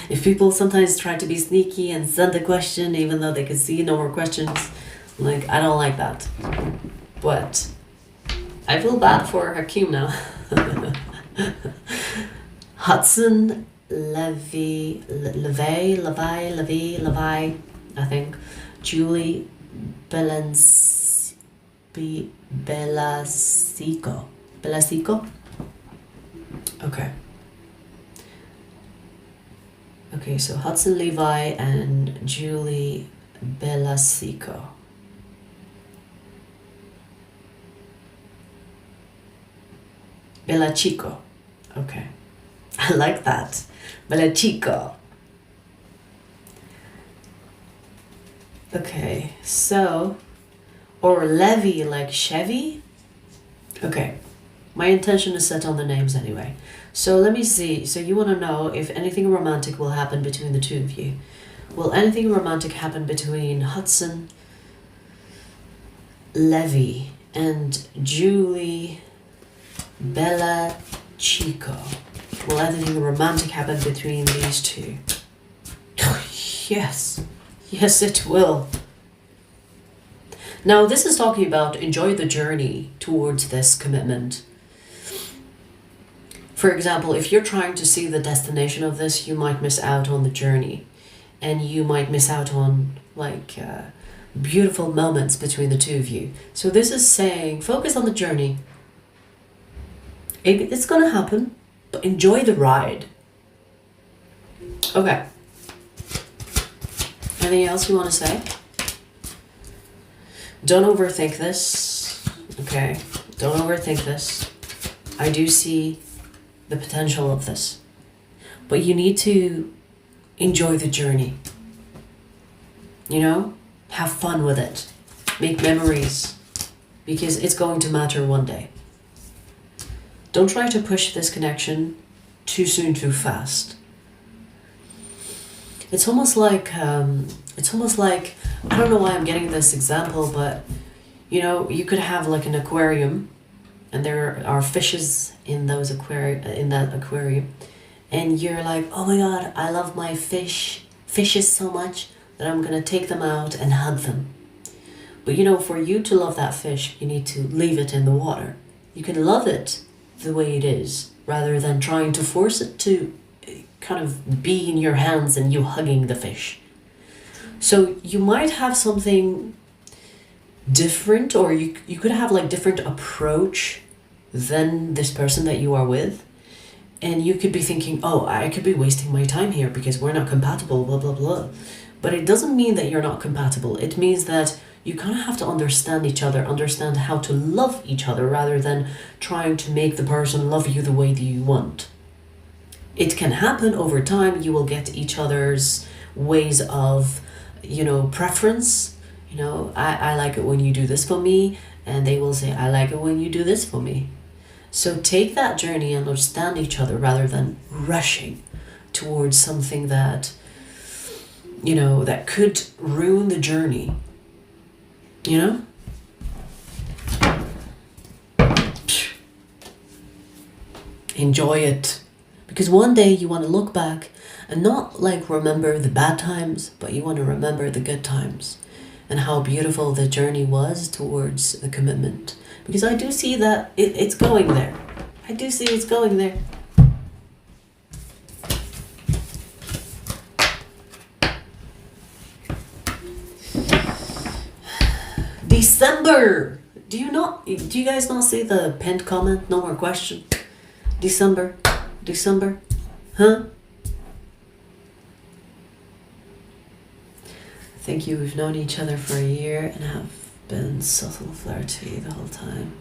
If people sometimes try to be sneaky and send a question even though they can see no more questions, like, I don't like that. But I feel bad for Hakeem now. Hudson Levi, I think. Julie Belasico. Okay. Okay, so Hudson Levi and Julie Belasico. Bella Chico. Okay. I like that. Bella Chico. Okay, so, or Levy like Chevy? Okay, my intention is set on the names anyway. So let me see. So you want to know if anything romantic will happen between the two of you. Will anything romantic happen between Hudson, Levy, and Julie Bella Chico? Will anything romantic happen between these two? Yes. Yes, it will. Now, this is talking about enjoy the journey towards this commitment. For example, if you're trying to see the destination of this, you might miss out on the journey. And you might miss out on, like, beautiful moments between the two of you. So this is saying, focus on the journey. It's gonna happen, but enjoy the ride. Okay. Anything else you want to say? Don't overthink this. Okay. Don't overthink this. I do see the potential of this. But you need to enjoy the journey. You know? Have fun with it. Make memories. Because it's going to matter one day. Don't try to push this connection too soon, too fast. It's almost like, I don't know why I'm getting this example, but, you know, you could have like an aquarium and there are fishes in that aquarium. And you're like, oh my God, I love my fishes so much that I'm going to take them out and hug them. But, you know, for you to love that fish, you need to leave it in the water. You can love it the way it is rather than trying to force it to kind of be in your hands and you hugging the fish. So you might have something different, or you could have like different approach than this person that you are with. And you could be thinking, oh, I could be wasting my time here because we're not compatible, blah, blah, blah. But it doesn't mean that you're not compatible. It means that you kind of have to understand each other, understand how to love each other rather than trying to make the person love you the way that you want. It can happen over time. You will get each other's ways of, you know, preference. You know, I like it when you do this for me. And they will say, I like it when you do this for me. So take that journey and understand each other rather than rushing towards something that, you know, that could ruin the journey. You know? Enjoy it. Because one day you want to look back and not like remember the bad times, but you want to remember the good times and how beautiful the journey was towards the commitment. Because I do see that it's going there. I do see it's going there. December! Do you guys not see the pinned comment? No more question. December. Huh? Thank you. We've known each other for a year and have been subtle flirty the whole time.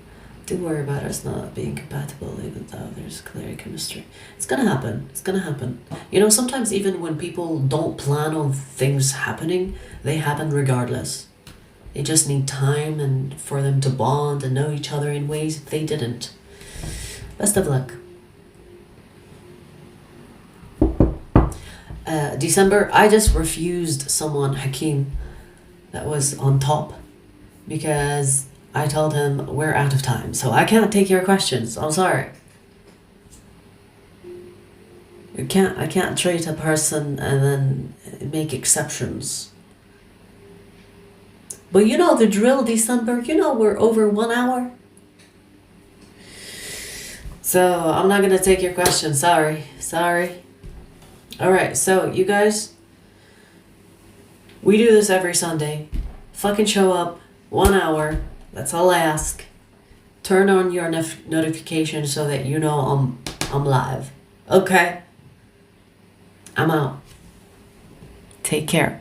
Do worry about us not being compatible even though there's clear chemistry. It's gonna happen. You know, sometimes even when people don't plan on things happening, they happen regardless. They just need time and for them to bond and know each other in ways they didn't. Best of luck. December, I just refused someone, Hakeem, that was on top because I told him we're out of time, so I can't take your questions. I'm sorry. I can't treat a person and then make exceptions. But you know the drill, December. You know we're over 1 hour. So I'm not gonna take your question. Sorry. Alright, so you guys, we do this every Sunday. Fucking show up, 1 hour. That's all I ask. Turn on your notification so that you know I'm live. Okay? I'm out. Take care.